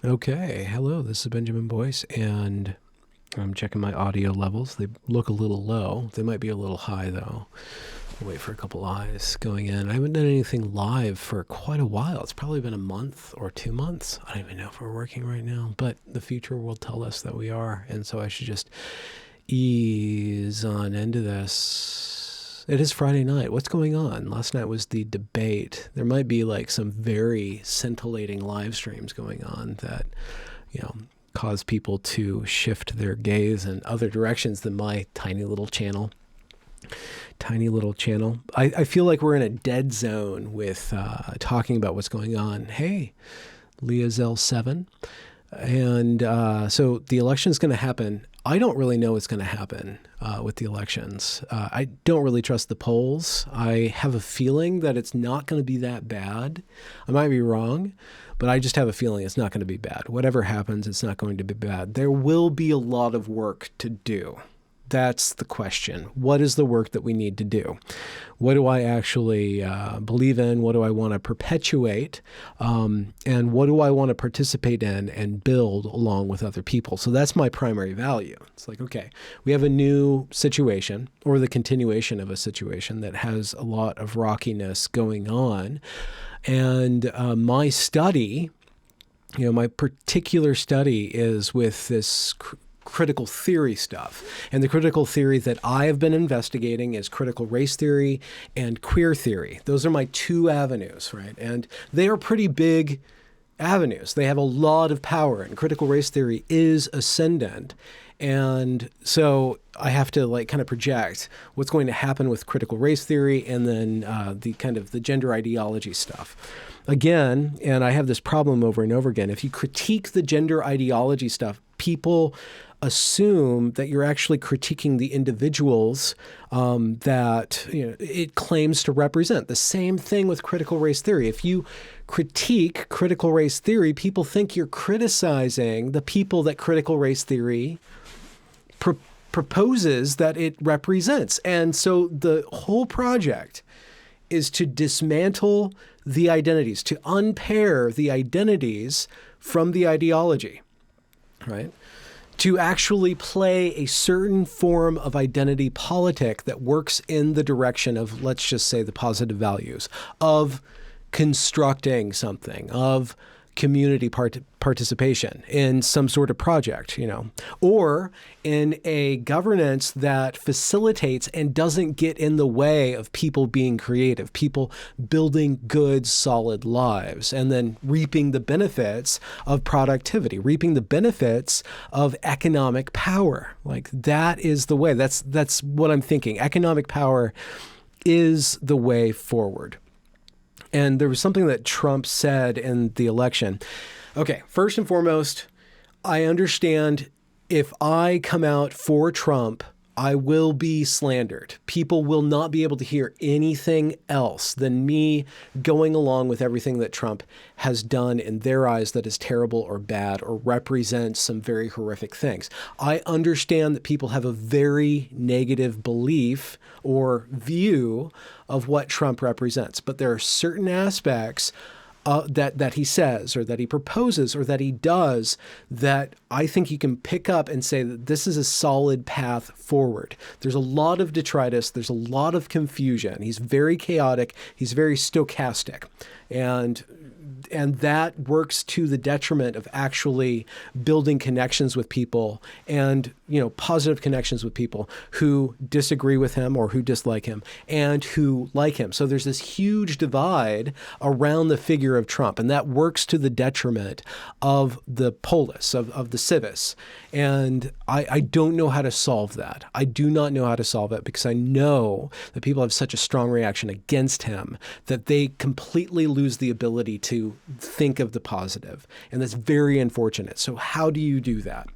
Okay, hello, this is Benjamin Boyce, and I'm checking my audio levels. They look a little low. They might be a little high, though. I'll wait for a couple eyes going in. I haven't done anything live for quite a while. It's probably been a month or 2 months. I don't even know if we're working right now, but the future will tell us that we are, and so I should just ease on into this. It is Friday night. What's going on? Last night was the debate. There might be like some very scintillating live streams going on that, cause people to shift their gaze in other directions than my tiny little channel. I feel like we're in a dead zone with talking about what's going on. Hey, Leazelle7. And so the election is going to happen. I don't really know what's going to happen with the elections. I don't really trust the polls. I have a feeling that it's not going to be that bad. I might be wrong, but I just have a feeling it's not going to be bad. Whatever happens, it's not going to be bad. There will be a lot of work to do. That's the question. What is the work that we need to do? What do I actually believe in? What do I want to perpetuate? And what do I want to participate in and build along with other people? So that's my primary value. It's like, okay, we have a new situation or the continuation of a situation that has a lot of rockiness going on. And my study, my particular study is with this critical theory stuff. And the critical theory that I have been investigating is critical race theory and queer theory. Those are my two avenues, right? And they are pretty big avenues. They have a lot of power, and critical race theory is ascendant. And so I have to kind of project what's going to happen with critical race theory and then the gender ideology stuff. Again, and I have this problem over and over again, if you critique the gender ideology stuff, people assume that you're actually critiquing the individuals that it claims to represent. The same thing with critical race theory. If you critique critical race theory, people think you're criticizing the people that critical race theory proposes that it represents. And so the whole project is to dismantle the identities, to unpair the identities from the ideology, right? To actually play a certain form of identity politic that works in the direction of, let's just say, the positive values, of constructing something, of community participation in some sort of project, or in a governance that facilitates and doesn't get in the way of people being creative, people building good, solid lives, and then reaping the benefits of productivity, reaping the benefits of economic power. Like that is the way. That's what I'm thinking. Economic power is the way forward. And there was something that Trump said in the election. Okay, first and foremost, I understand if I come out for Trump, I will be slandered. People will not be able to hear anything else than me going along with everything that Trump has done in their eyes that is terrible or bad or represents some very horrific things. I understand that people have a very negative belief or view of what Trump represents, but there are certain aspects that he says or that he proposes or that he does that I think you can pick up and say that this is a solid path forward. There's a lot of detritus. There's a lot of confusion. He's very chaotic. He's very stochastic. And that works to the detriment of actually building connections with people and, positive connections with people who disagree with him or who dislike him and who like him. So there's this huge divide around the figure of Trump, and that works to the detriment of the polis, of the civis. And I don't know how to solve that. I do not know how to solve it because I know that people have such a strong reaction against him that they completely lose the ability to think of the positive. And that's very unfortunate. So how do you do that?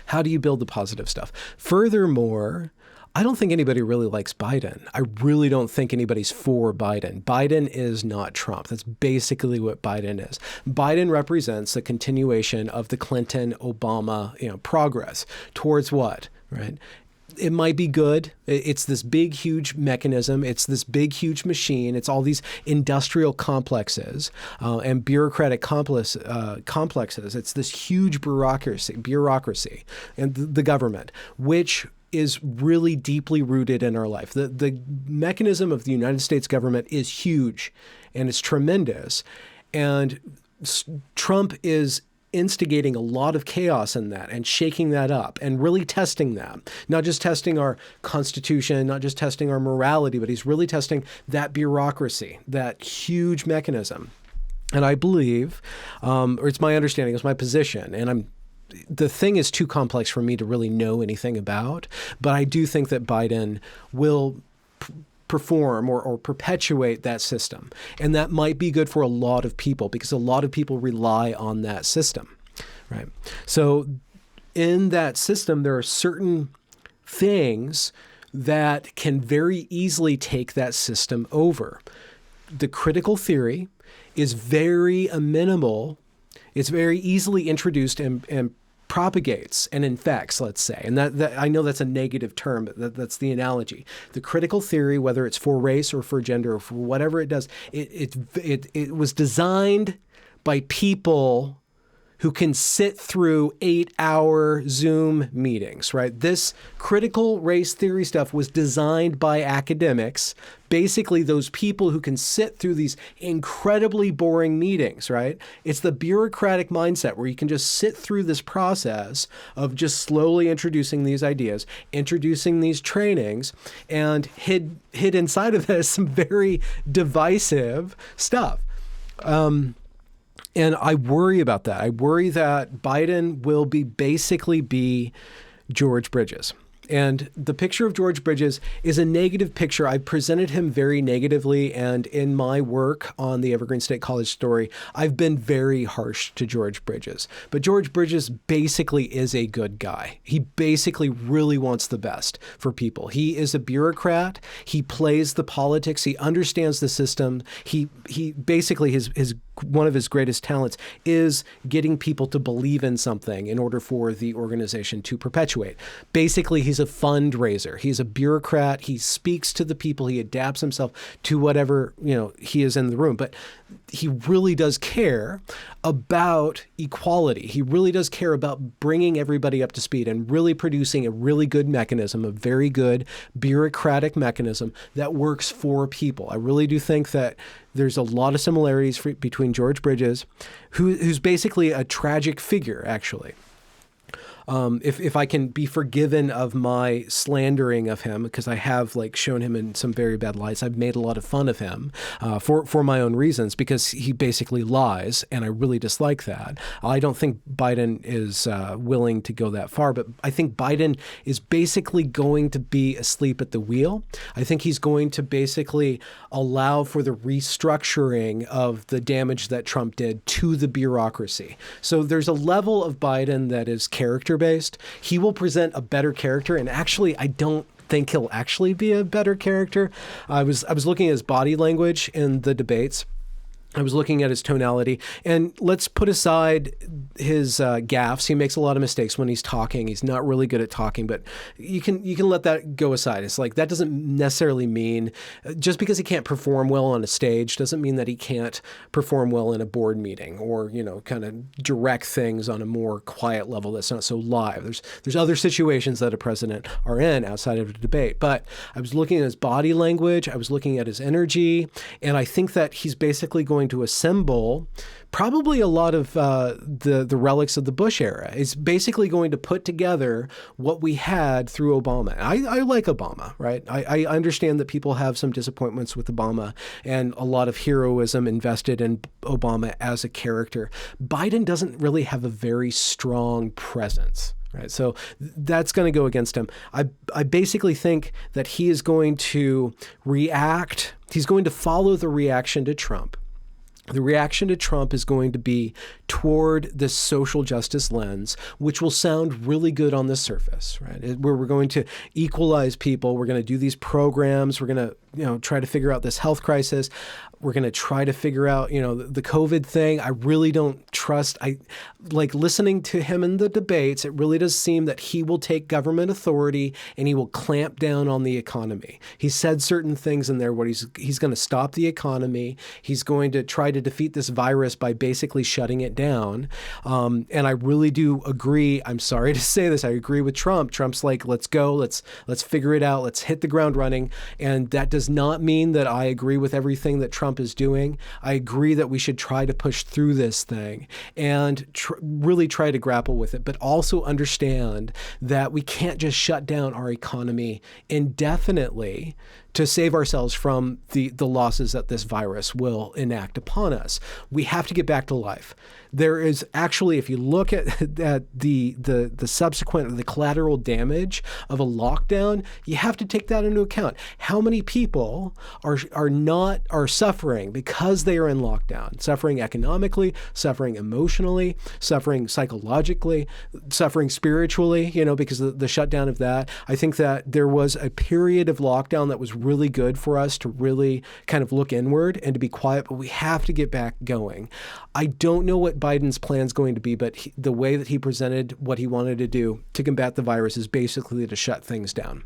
How do you build the positive stuff? Furthermore, I don't think anybody really likes Biden. I really don't think anybody's for Biden. Biden is not Trump. That's basically what Biden is. Biden represents a continuation of the Clinton-Obama, progress towards what, right? It might be good. It's this big, huge mechanism. It's this big, huge machine. It's all these industrial complexes and bureaucratic complexes. It's this huge bureaucracy and the government, which is really deeply rooted in our life. The mechanism of the United States government is huge and it's tremendous. And Trump is instigating a lot of chaos in that and shaking that up and really testing that. Not just testing our constitution, not just testing our morality, but he's really testing that bureaucracy, that huge mechanism. And I believe, or it's my understanding, it's my position, and the thing is too complex for me to really know anything about, but I do think that Biden will perform or perpetuate that system. And that might be good for a lot of people because a lot of people rely on that system, right? So in that system, there are certain things that can very easily take that system over. The critical theory is very amenable. It's very easily introduced and propagates and infects, let's say. And that I know that's a negative term, but that's the analogy. The critical theory, whether it's for race or for gender or for whatever it does, it was designed by people who can sit through 8-hour Zoom meetings, right? This critical race theory stuff was designed by academics, basically those people who can sit through these incredibly boring meetings, right? It's the bureaucratic mindset where you can just sit through this process of just slowly introducing these ideas, introducing these trainings, and hid inside of this some very divisive stuff. And I worry about that. I worry that Biden will basically be George Bridges. And the picture of George Bridges is a negative picture. I presented him very negatively. And in my work on the Evergreen State College story, I've been very harsh to George Bridges. But George Bridges basically is a good guy. He basically really wants the best for people. He is a bureaucrat. He plays the politics. He understands the system. He basically his one of his greatest talents is getting people to believe in something in order for the organization to perpetuate. Basically, he's a fundraiser. He's a bureaucrat. He speaks to the people. He adapts himself to whatever, he is in the room. But he really does care about equality. He really does care about bringing everybody up to speed and really producing a really good mechanism, a very good bureaucratic mechanism that works for people. I really do think that there's a lot of similarities between George Bridges, who's basically a tragic figure, actually. If I can be forgiven of my slandering of him, because I have shown him in some very bad lights. I've made a lot of fun of him for my own reasons, because he basically lies, and I really dislike that. I don't think Biden is willing to go that far, but I think Biden is basically going to be asleep at the wheel. I think he's going to basically allow for the restructuring of the damage that Trump did to the bureaucracy. So there's a level of Biden that is character-based. He will present a better character, and actually, I don't think he'll actually be a better character. I was looking at his body language in the debates. I was looking at his tonality, and let's put aside his gaffes. He makes a lot of mistakes when he's talking. He's not really good at talking, but you can let that go aside. It's that doesn't necessarily mean just because he can't perform well on a stage doesn't mean that he can't perform well in a board meeting or kind of direct things on a more quiet level that's not so live. There's other situations that a president are in outside of a debate. But I was looking at his body language. I was looking at his energy, and I think that he's basically going to assemble probably a lot of the relics of the Bush era. It's basically going to put together what we had through Obama. I like Obama, right? I understand that people have some disappointments with Obama and a lot of heroism invested in Obama as a character. Biden doesn't really have a very strong presence. Right. So that's going to go against him. I basically think that he is going to react. He's going to follow the reaction to Trump. The reaction to Trump is going to be toward this social justice lens, which will sound really good on the surface, right? Where we're going to equalize people. We're going to do these programs. We're going to, try to figure out this health crisis. We're going to try to figure out, the COVID thing. I really don't trust. I like listening to him in the debates. It really does seem that he will take government authority and he will clamp down on the economy. He said certain things in there where he's going to stop the economy. He's going to try to defeat this virus by basically shutting it down. And I really do agree. I'm sorry to say this. I agree with Trump. Trump's like, let's go. Let's figure it out. Let's hit the ground running. And that does not mean that I agree with everything that Trump is doing. I agree that we should try to push through this thing and really try to grapple with it, but also understand that we can't just shut down our economy indefinitely to save ourselves from the losses that this virus will enact upon us. We have to get back to life. There is actually, if you look at the subsequent or the collateral damage of a lockdown, you have to take that into account. How many people are suffering because they are in lockdown? Suffering economically, suffering emotionally, suffering psychologically, suffering spiritually, because of the shutdown of that. I think that there was a period of lockdown that was really good for us to really kind of look inward and to be quiet, but we have to get back going. I don't know what Biden's plan is going to be, but the way that he presented what he wanted to do to combat the virus is basically to shut things down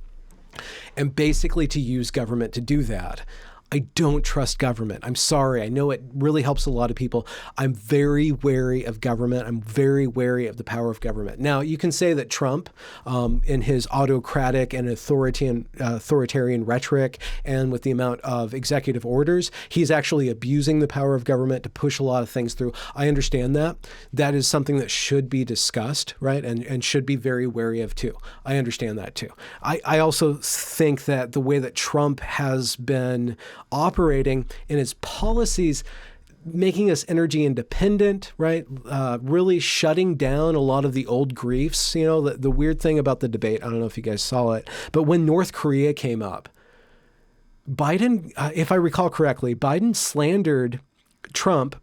and basically to use government to do that. I don't trust government. I'm sorry. I know it really helps a lot of people. I'm very wary of government. I'm very wary of the power of government. Now, you can say that Trump, in his autocratic and authoritarian rhetoric and with the amount of executive orders, he's actually abusing the power of government to push a lot of things through. I understand that. That is something that should be discussed, right? And should be very wary of too. I understand that too. I also think that the way that Trump has been operating in his policies, making us energy independent, right? Really shutting down a lot of the old griefs. The weird thing about the debate, I don't know if you guys saw it, but when North Korea came up, Biden, if I recall correctly, Biden slandered Trump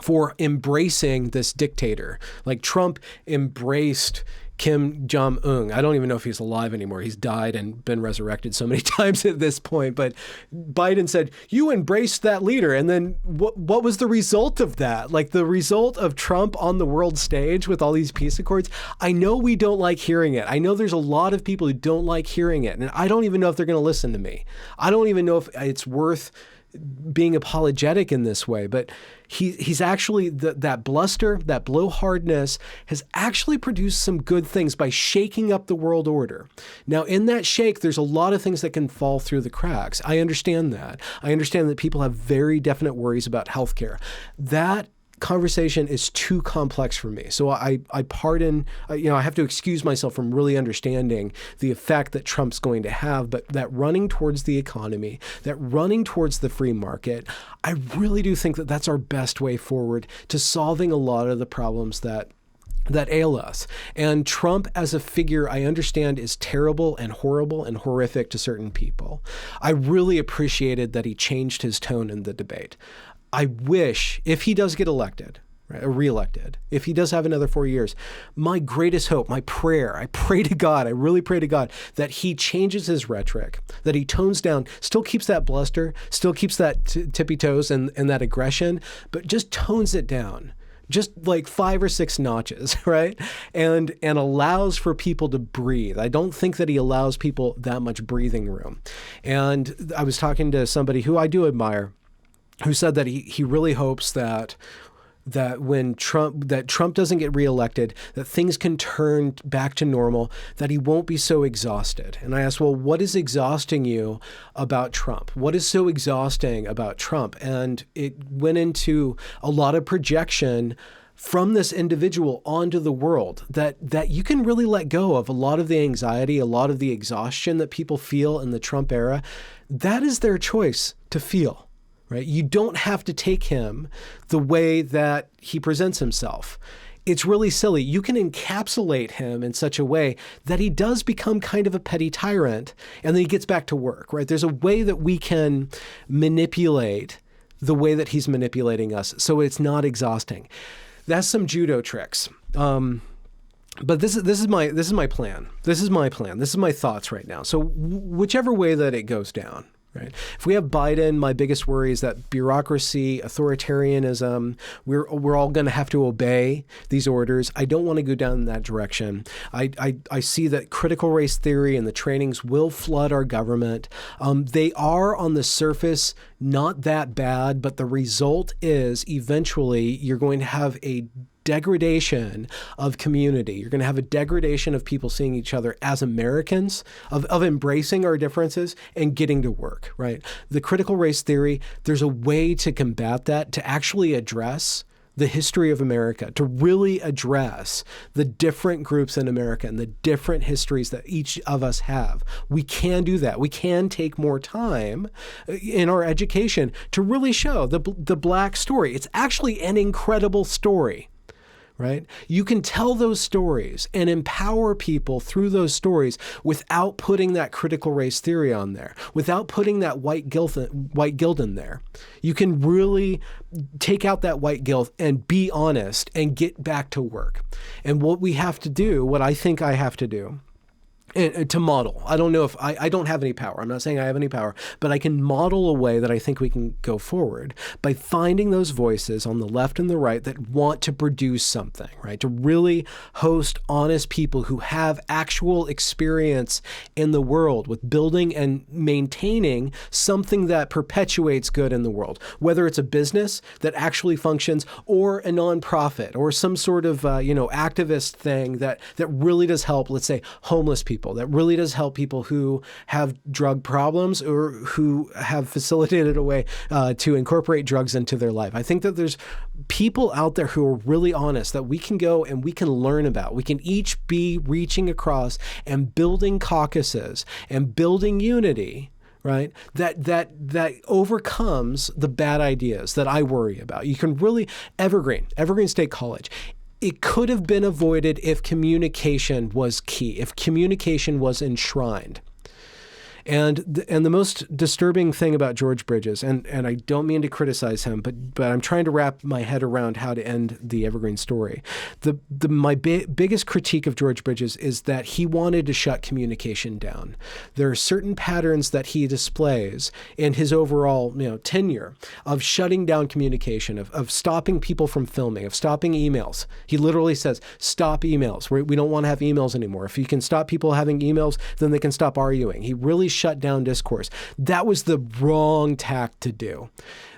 for embracing this dictator. Like Trump embraced Kim Jong-un. I don't even know if he's alive anymore. He's died and been resurrected so many times at this point. But Biden said, you embraced that leader. And then what was the result of that? Like the result of Trump on the world stage with all these peace accords? I know we don't like hearing it. I know there's a lot of people who don't like hearing it. And I don't even know if they're going to listen to me. I don't even know if it's worth being apologetic in this way, but he's actually that bluster, that blowhardness has actually produced some good things by shaking up the world order. Now, in that shake, there's a lot of things that can fall through the cracks. I understand that. I understand that people have very definite worries about healthcare. That conversation is too complex for me. So I have to excuse myself from really understanding the effect that Trump's going to have, but that running towards the economy, that running towards the free market, I really do think that that's our best way forward to solving a lot of the problems that ail us. And Trump as a figure, I understand, is terrible and horrible and horrific to certain people. I really appreciated that he changed his tone in the debate. I wish, if he does get elected, right, or reelected, if he does have another 4 years, my greatest hope, my prayer, I pray to God, I really pray to God that he changes his rhetoric, that he tones down, still keeps that bluster, still keeps that tippy toes and that aggression, but just tones it down. Just like 5 or 6 notches, right? And allows for people to breathe. I don't think that he allows people that much breathing room. And I was talking to somebody who I do admire, who said that he really hopes that when Trump doesn't get reelected, that things can turn back to normal, that he won't be so exhausted. And I asked, well, what is exhausting you about Trump? What is so exhausting about Trump? And it went into a lot of projection from this individual onto the world, that you can really let go of a lot of the anxiety, a lot of the exhaustion that people feel in the Trump era. That is their choice to feel. Right? You don't have to take him the way that he presents himself. It's really silly. You can encapsulate him in such a way that he does become kind of a petty tyrant and then he gets back to work, right? There's a way that we can manipulate the way that he's manipulating us so it's not exhausting. That's some judo tricks. But this is my plan. This is my plan. This is my thoughts right now. So whichever way that it goes down, Right. If we have Biden, my biggest worry is that bureaucracy, authoritarianism, we're all going to have to obey these orders. I don't want to go down that direction. I see that critical race theory and the trainings will flood our government. They are on the surface not that bad, but the result is eventually you're going to have a degradation of community. You're going to have a degradation of people seeing each other as Americans, of embracing our differences and getting to work, right? The critical race theory, there's a way to combat that, to actually address the history of America, to really address the different groups in America and the different histories that each of us have. We can do that. We can take more time in our education to really show the Black story. It's actually an incredible story. Right? You can tell those stories and empower people through those stories without putting that critical race theory on there, without putting that white guilt in there. You can really take out that white guilt and be honest and get back to work. And what we have to do, what I think I have to do, and to model. I don't know if I don't have any power. I'm not saying I have any power, but I can model a way that I think we can go forward by finding those voices on the left and the right that want to produce something, right? To really host honest people who have actual experience in the world with building and maintaining something that perpetuates good in the world, whether it's a business that actually functions or a nonprofit or some sort of, activist thing that really does help, let's say, homeless people. That really does help people who have drug problems or who have facilitated a way to incorporate drugs into their life. I think that there's people out there who are really honest that we can go and we can learn about. We can each be reaching across and building caucuses and building unity, right? That overcomes the bad ideas that I worry about. You can really, Evergreen State College, it could have been avoided if communication was key, if communication was enshrined. And the most disturbing thing about George Bridges, and I don't mean to criticize him, but I'm trying to wrap my head around how to end the Evergreen story. My biggest critique of George Bridges is that he wanted to shut communication down. There are certain patterns that he displays in his overall tenure of shutting down communication, of stopping people from filming, of stopping emails. He literally says, stop emails. We don't want to have emails anymore. If you can stop people having emails, then they can stop arguing. He really shut down discourse. That was the wrong tack to do.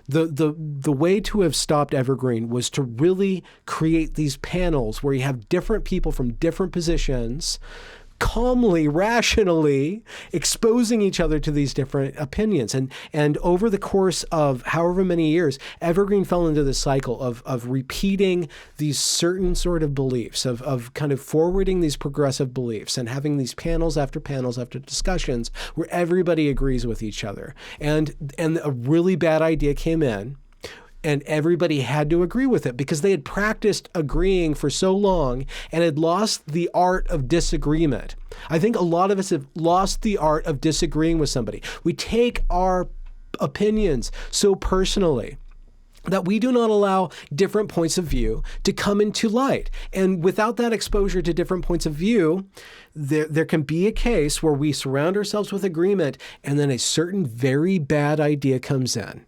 The way to have stopped Evergreen was to really create these panels where you have different people from different positions calmly, rationally exposing each other to these different opinions. And over the course of however many years, Evergreen fell into this cycle of repeating these certain sort of beliefs, of kind of forwarding these progressive beliefs and having these panels after discussions where everybody agrees with each other. And a really bad idea came in, and everybody had to agree with it because they had practiced agreeing for so long and had lost the art of disagreement. I think a lot of us have lost the art of disagreeing with somebody. We take our opinions so personally that we do not allow different points of view to come into light. And without that exposure to different points of view, there can be a case where we surround ourselves with agreement and then a certain very bad idea comes in.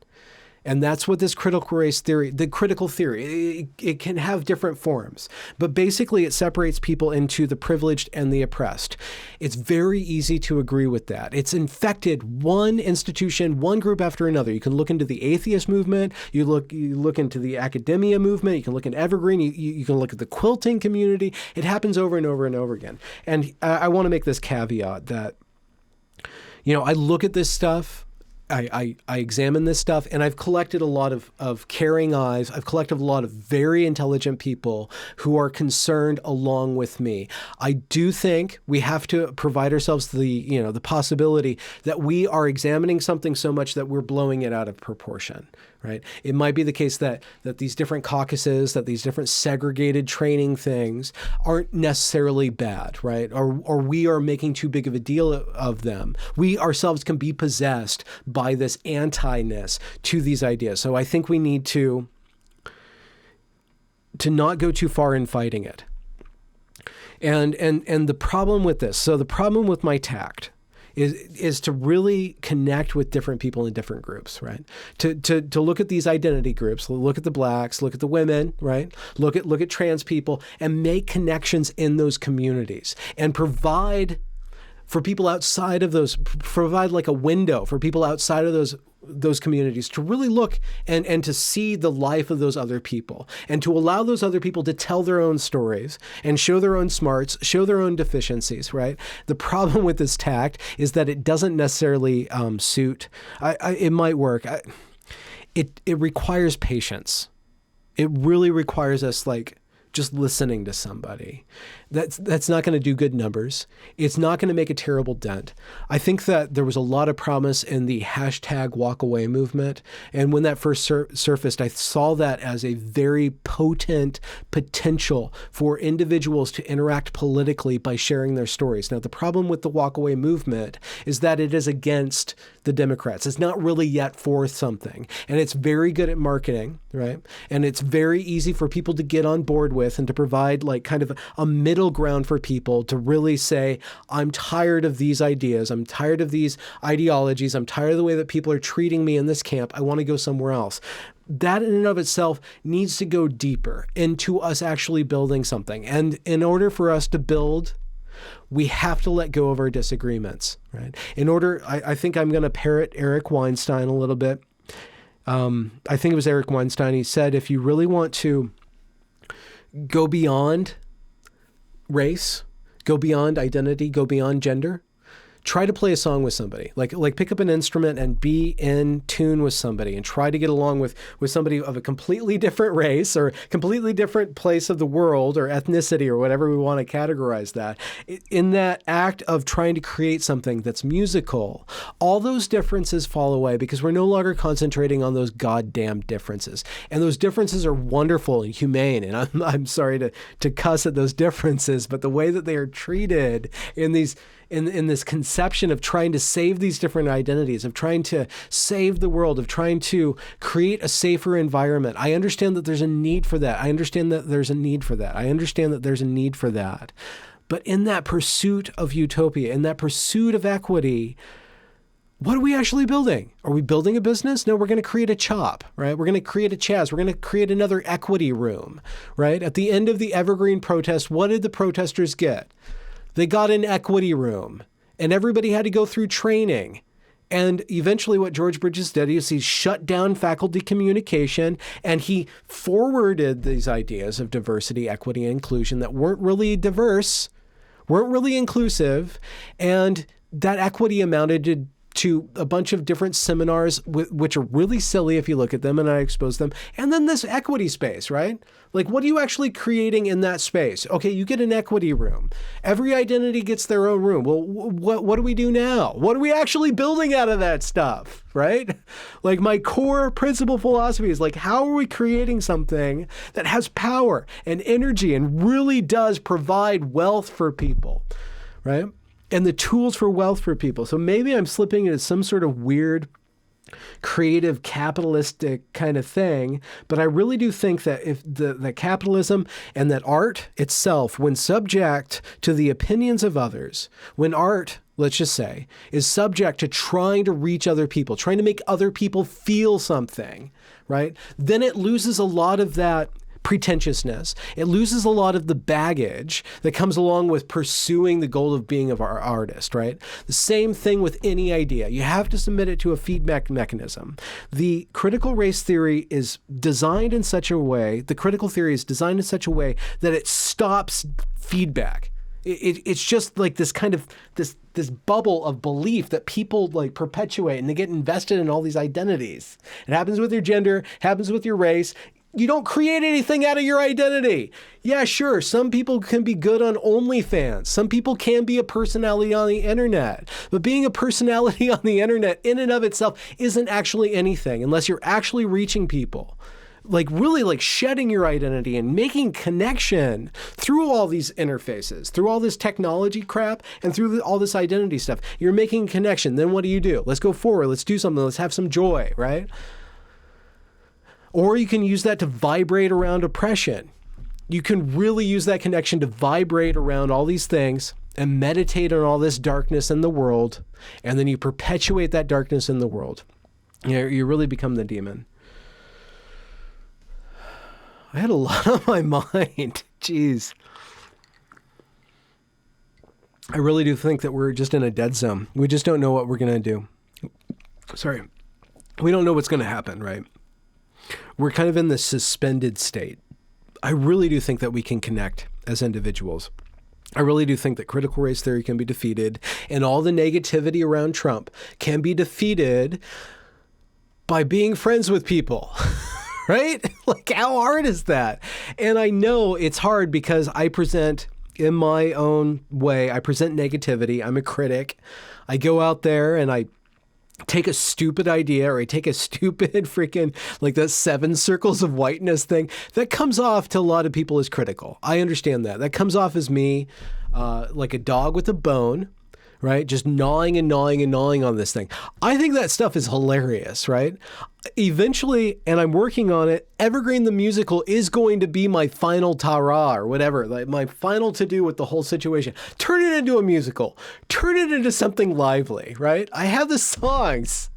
And that's what this critical race theory, the critical theory, it can have different forms. But basically, it separates people into the privileged and the oppressed. It's very easy to agree with that. It's infected one institution, one group after another. You can look into the atheist movement. You look into the academia movement. You can look at Evergreen. You can look at the quilting community. It happens over and over and over again. And I want to make this caveat that, I look at this stuff. I examine this stuff, and I've collected a lot of caring eyes. I've collected a lot of very intelligent people who are concerned along with me. I do think we have to provide ourselves the possibility that we are examining something so much that we're blowing it out of proportion. Right? It might be the case that these different caucuses, that these different segregated training things aren't necessarily bad, right? Or we are making too big of a deal of them. We ourselves can be possessed by this anti-ness to these ideas. So I think we need to not go too far in fighting it. And the problem with this, so the problem with my tact is to really connect with different people in different groups, right? To look at these identity groups, look at the blacks, look at the women, right? Look at trans people, and make connections in those communities and provide for people outside of those, provide like a window for people outside of those communities to really look and to see the life of those other people, and to allow those other people to tell their own stories and show their own smarts, show their own deficiencies, right? The problem with this tact is that it doesn't necessarily suit. It might work. It requires patience. It really requires us like just listening to somebody. That's not going to do good numbers. It's not going to make a terrible dent. I think that there was a lot of promise in the #walkaway movement. And when that first surfaced, I saw that as a very potent potential for individuals to interact politically by sharing their stories. Now, the problem with the walkaway movement is that it is against the Democrats. It's not really yet for something. And it's very good at marketing, right? And it's very easy for people to get on board with and to provide like kind of a middle ground for people to really say, I'm tired of these ideas. I'm tired of these ideologies. I'm tired of the way that people are treating me in this camp. I want to go somewhere else. That in and of itself needs to go deeper into us actually building something. And in order for us to build, we have to let go of our disagreements, right? In order, I think I'm going to parrot Eric Weinstein a little bit. I think it was Eric Weinstein. He said, if you really want to go beyond race, go beyond identity, go beyond gender, try to play a song with somebody. Like pick up an instrument and be in tune with somebody and try to get along with somebody of a completely different race or completely different place of the world or ethnicity or whatever we want to categorize that. In that act of trying to create something that's musical, all those differences fall away because we're no longer concentrating on those goddamn differences. And those differences are wonderful and humane. And I'm sorry to cuss at those differences, but the way that they are treated in these in this conception of trying to save these different identities, of trying to save the world, of trying to create a safer environment. I understand that there's a need for that. I understand that there's a need for that. I understand that there's a need for that. But in that pursuit of utopia, in that pursuit of equity, what are we actually building? Are we building a business? No, we're going to create a CHOP, right? We're going to create a Chaz. We're going to create another equity room, right? At the end of the Evergreen protest, what did the protesters get? They got an equity room, and everybody had to go through training. And eventually what George Bridges did is he shut down faculty communication, and he forwarded these ideas of diversity, equity, and inclusion that weren't really diverse, weren't really inclusive, and that equity amounted to a bunch of different seminars, which are really silly if you look at them, and I expose them. And then this equity space, right? Like, what are you actually creating in that space? Okay, you get an equity room. Every identity gets their own room. Well, what do we do now? What are we actually building out of that stuff, right? Like, my core principle philosophy is like, how are we creating something that has power and energy and really does provide wealth for people, right? And the tools for wealth for people. So maybe I'm slipping into some sort of weird, creative, capitalistic kind of thing, but I really do think that if the capitalism and that art itself, when subject to the opinions of others, when art, let's just say, is subject to trying to reach other people, trying to make other people feel something, right? Then it loses a lot of that pretentiousness. It loses a lot of the baggage that comes along with pursuing the goal of being of our artist, right? The same thing with any idea. You have to submit it to a feedback mechanism. The critical race theory is designed in such a way, the critical theory is designed in such a way that it stops feedback. It's just like this kind of, this bubble of belief that people like perpetuate, and they get invested in all these identities. It happens with your gender, happens with your race. You don't create anything out of your identity. Yeah, sure. Some people can be good on OnlyFans. Some people can be a personality on the internet. But being a personality on the internet in and of itself isn't actually anything unless you're actually reaching people. Like really like shedding your identity and making connection through all these interfaces, through all this technology crap and through all this identity stuff. You're making connection. Then what do? Let's go forward. Let's do something. Let's have some joy, right? Or you can use that to vibrate around oppression. You can really use that connection to vibrate around all these things and meditate on all this darkness in the world, and then you perpetuate that darkness in the world, you really become the demon. I had a lot on my mind. Jeez. I really do think that we're just in a dead zone. We just don't know what we're going to do. Sorry. We don't know what's going to happen, right? We're kind of in this suspended state. I really do think that we can connect as individuals. I really do think that critical race theory can be defeated, and all the negativity around Trump can be defeated by being friends with people, right? Like, how hard is that? And I know it's hard because I present in my own way. I present negativity. I'm a critic. I go out there and I take a stupid idea, or I take a stupid freaking, like that 7 circles of whiteness thing that comes off to a lot of people as critical. I understand that. That comes off as me, like a dog with a bone, right? Just gnawing and gnawing and gnawing on this thing. I think that stuff is hilarious, right? Eventually, and I'm working on it, Evergreen the Musical is going to be my final ta-ra or whatever, like my final to-do with the whole situation. Turn it into a musical. Turn it into something lively, right? I have the songs,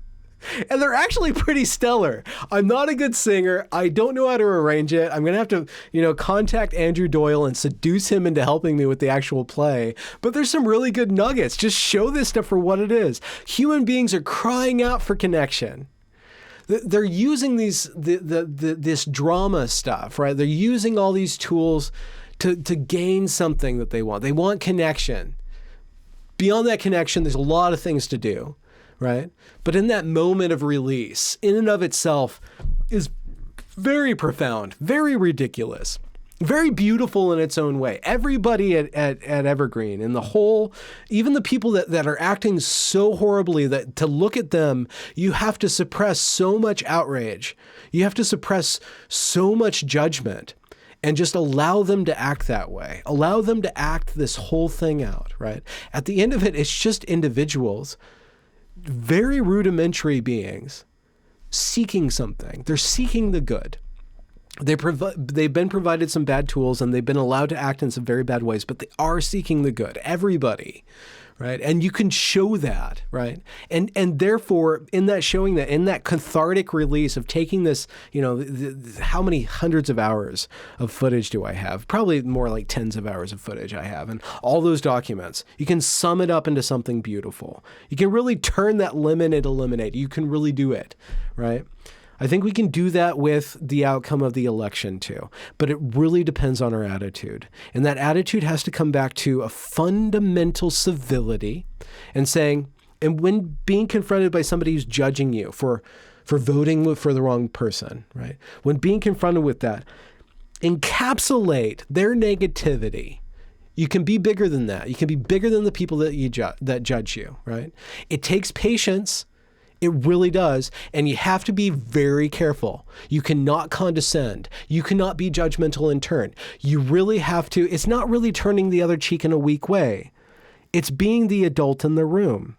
and they're actually pretty stellar. I'm not a good singer. I don't know how to arrange it. I'm going to have to, contact Andrew Doyle and seduce him into helping me with the actual play. But there's some really good nuggets. Just show this stuff for what it is. Human beings are crying out for connection. They're using this drama stuff, right? They're using all these tools to gain something that they want. They want connection. Beyond that connection, there's a lot of things to do, right? But in that moment of release, in and of itself, is very profound, very ridiculous, very beautiful in its own way. Everybody at Evergreen and the whole, even the people that are acting so horribly that to look at them, you have to suppress so much outrage. You have to suppress so much judgment and just allow them to act that way. Allow them to act this whole thing out, right? At the end of it, it's just individuals, very rudimentary beings seeking something. They're seeking the good. They've been provided some bad tools, and they've been allowed to act in some very bad ways, but they are seeking the good. Everybody, right? And you can show that, right? And therefore, in that showing that, in that cathartic release of taking this, how many hundreds of hours of footage do I have? Probably more like tens of hours of footage I have, and all those documents, you can sum it up into something beautiful. You can really turn that lemon into lemonade. You can really do it, right? I think we can do that with the outcome of the election too, but it really depends on our attitude. And that attitude has to come back to a fundamental civility and saying, and when being confronted by somebody who's judging you for voting for the wrong person, right? When being confronted with that, encapsulate their negativity. You can be bigger than that. You can be bigger than the people that judge you, right? It takes patience. It really does. And you have to be very careful. You cannot condescend. You cannot be judgmental in turn. You really have to. It's not really turning the other cheek in a weak way. It's being the adult in the room.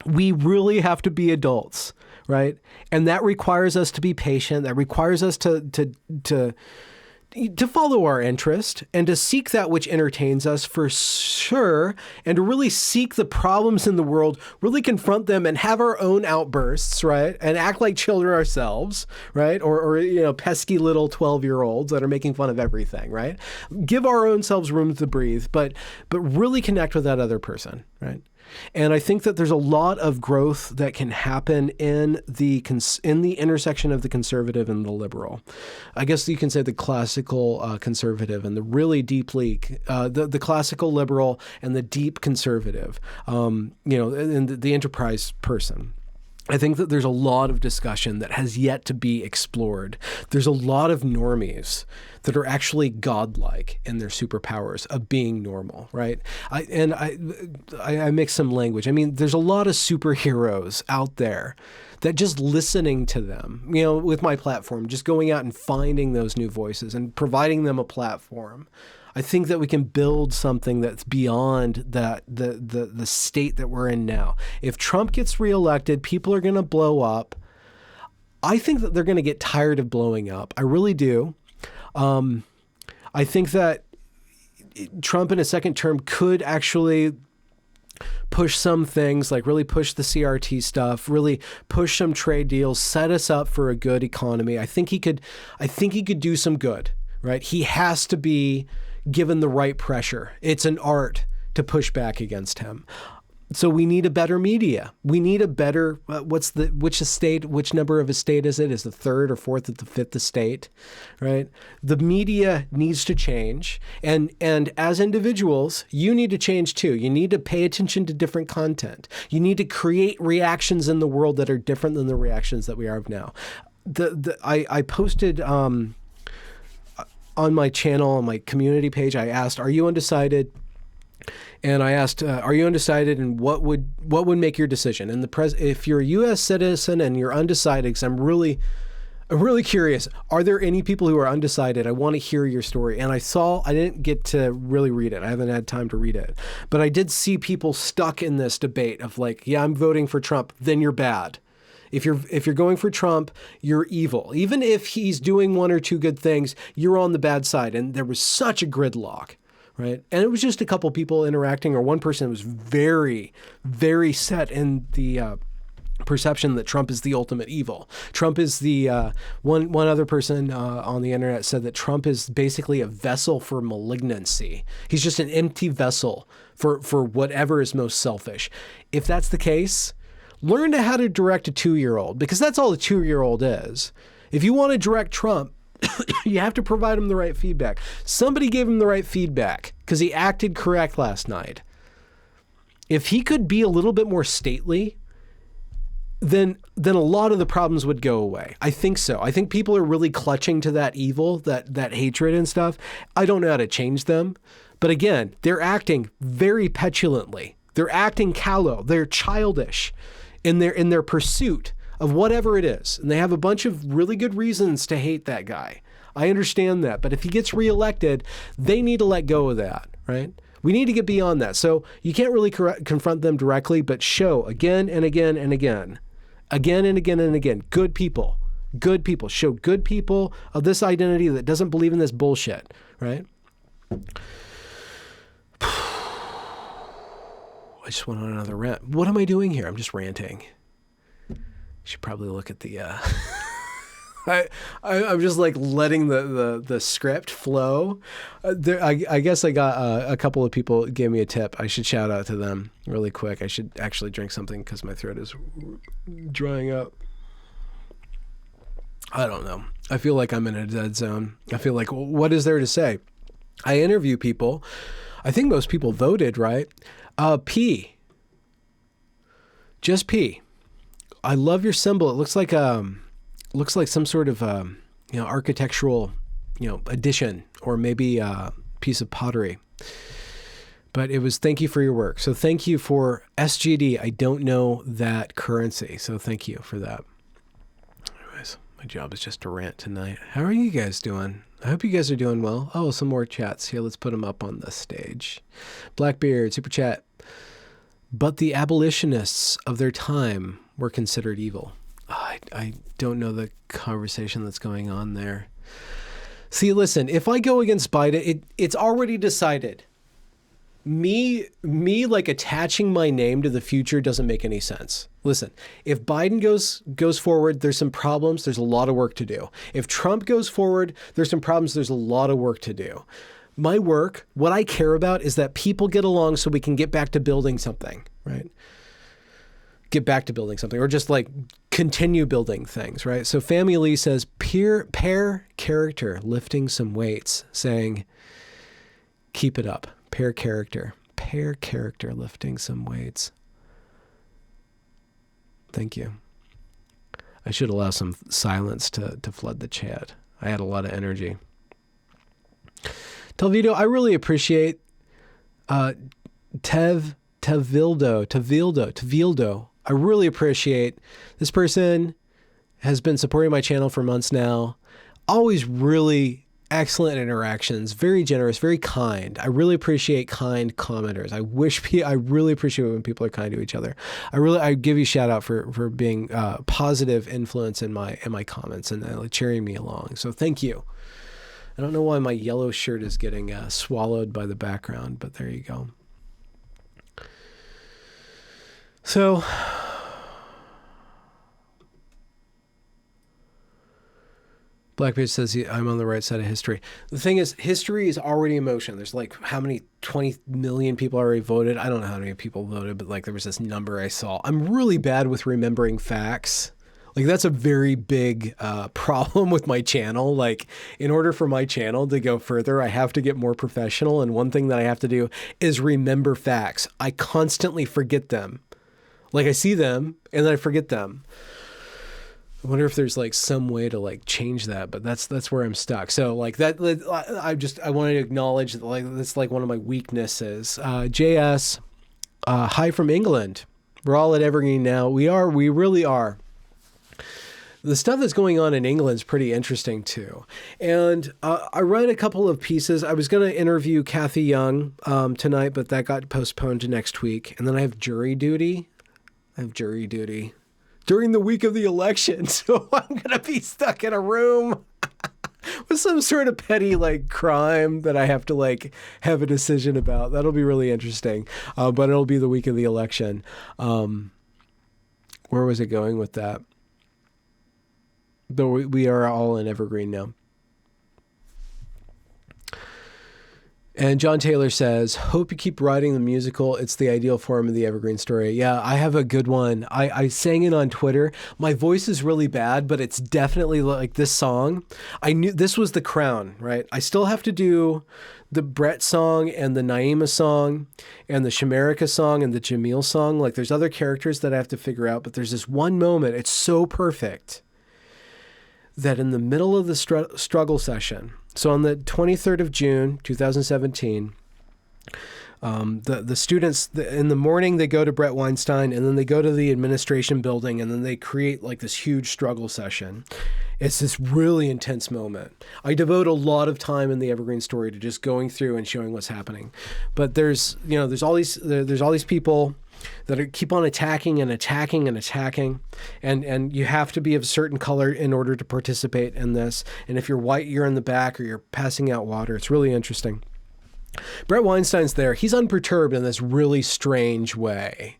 We really have to be adults, right? And that requires us to be patient. That requires us to follow our interest and to seek that which entertains us for sure, and to really seek the problems in the world, really confront them and have our own outbursts, right? And act like children ourselves, right? Or pesky little 12-year-olds that are making fun of everything, right? Give our own selves room to breathe, but really connect with that other person, right? And I think that there's a lot of growth that can happen in the intersection of the conservative and the liberal. I guess you can say the classical conservative and the really deeply the classical liberal and the deep conservative. And the enterprise person. I think that there's a lot of discussion that has yet to be explored. There's a lot of normies that are actually godlike in their superpowers of being normal, right? I mix some language. I mean, there's a lot of superheroes out there that just listening to them, with my platform, just going out and finding those new voices and providing them a platform. I think that we can build something that's beyond the state that we're in now. If Trump gets reelected, people are going to blow up. I think that they're going to get tired of blowing up. I really do. I think that Trump in a second term could actually push some things, like really push the CRT stuff, really push some trade deals, set us up for a good economy. I think he could do some good, right? He has to be given the right pressure. It's an art to push back against him. So we need a better media. We need a better, which number of estate is it? Is the third or fourth or the fifth estate, right? The media needs to change. And as individuals, you need to change too. You need to pay attention to different content. You need to create reactions in the world that are different than the reactions that we have now. I posted on my channel, on my community page, I asked, are you undecided? And I asked, are you undecided, and what would make your decision? And if you're a U.S. citizen and you're undecided, because I'm really curious, are there any people who are undecided? I want to hear your story. And I didn't get to really read it. I haven't had time to read it. But I did see people stuck in this debate of like, yeah, I'm voting for Trump, then you're bad. If you're going for Trump, you're evil. Even if he's doing one or two good things, you're on the bad side. And there was such a gridlock. Right. And it was just a couple people interacting, or one person was very, very set in the perception that Trump is the ultimate evil. Trump is the one other person on the internet said that Trump is basically a vessel for malignancy. He's just an empty vessel for whatever is most selfish. If that's the case, learn how to direct a 2-year-old, because that's all a 2-year-old is. If you want to direct Trump, you have to provide him the right feedback. Somebody gave him the right feedback because he acted correct last night. If he could be a little bit more stately, then a lot of the problems would go away. I think so. I think people are really clutching to that evil, that hatred and stuff. I don't know how to change them. But again, they're acting very petulantly. They're acting callow. They're childish in their pursuit of whatever it is. And they have a bunch of really good reasons to hate that guy. I understand that. But if he gets reelected, they need to let go of that, right? We need to get beyond that. So you can't really confront them directly, but show again and again and again, again and again and again, good people, show good people of this identity that doesn't believe in this bullshit, right? I just went on another rant. What am I doing here? I'm just ranting. Should probably look at the I'm just like letting the script flow. I guess I got a couple of people gave me a tip. I should shout out to them really quick. I should actually drink something because my throat is drying up. I don't know. I feel like I'm in a dead zone. I feel like, what is there to say? I interview people. I think most people voted, right? P. Just P. I love your symbol. It looks like some sort of architectural addition, or maybe a piece of pottery. But it was thank you for your work. So thank you for SGD. I don't know that currency, so thank you for that. Anyways, my job is just to rant tonight. How are you guys doing? I hope you guys are doing well. Oh, some more chats here. Let's put them up on the stage. Blackbeard, super chat. But the abolitionists of their time were considered evil. I don't know the conversation that's going on there. See, listen, if I go against Biden, it's already decided. Me like attaching my name to the future doesn't make any sense. Listen, if Biden goes forward, there's some problems. There's a lot of work to do. If Trump goes forward, there's some problems. There's a lot of work to do. My work, what I care about is that people get along so we can get back to building something, right? Get back to building something, or just like continue building things, right? So Family Lee says, pair character lifting some weights, saying, keep it up. Pair character lifting some weights. Thank you. I should allow some silence to flood the chat. I had a lot of energy. Telvido, I really appreciate Tevildo. I really appreciate this person has been supporting my channel for months now. Always really excellent interactions, very generous, very kind. I really appreciate kind commenters. I really appreciate when people are kind to each other. I give you a shout out for being a positive influence in my comments and cheering me along. So thank you. I don't know why my yellow shirt is getting swallowed by the background, but there you go. So, Blackbeard says I'm on the right side of history. The thing is, history is already in motion. There's like how many 20 million people already voted? I don't know how many people voted, but like there was this number I saw. I'm really bad with remembering facts. Like that's a very big problem with my channel. Like in order for my channel to go further, I have to get more professional. And one thing that I have to do is remember facts. I constantly forget them. Like I see them and then I forget them. I wonder if there's like some way to like change that, but that's where I'm stuck. So like that, I wanted to acknowledge that like that's like one of my weaknesses. JS, hi from England. We're all at Evergreen now. We really are. The stuff that's going on in England is pretty interesting too. And I read a couple of pieces. I was going to interview Kathy Young tonight, but that got postponed to next week. And then I have jury duty. During the week of the election. So I'm going to be stuck in a room with some sort of petty like crime that I have to like have a decision about. That'll be really interesting. But it'll be the week of the election. Where was it going with that? Though we are all in Evergreen now. And John Taylor says, hope you keep writing the musical. It's the ideal form of the Evergreen story. Yeah, I have a good one. I sang it on Twitter. My voice is really bad, but it's definitely like this song. I knew this was the crown, right? I still have to do the Brett song and the Naima song and the Shamarika song and the Jamil song. Like there's other characters that I have to figure out, but there's this one moment. It's so perfect that in the middle of the struggle session, so on the 23rd of June, 2017, the students, in the morning, they go to Brett Weinstein and then they go to the administration building and then they create like this huge struggle session. It's this really intense moment. I devote a lot of time in the Evergreen story to just going through and showing what's happening. But there's all these people that keep on attacking and attacking and attacking. And you have to be of a certain color in order to participate in this. And if you're white, you're in the back or you're passing out water. It's really interesting. Brett Weinstein's there. He's unperturbed in this really strange way.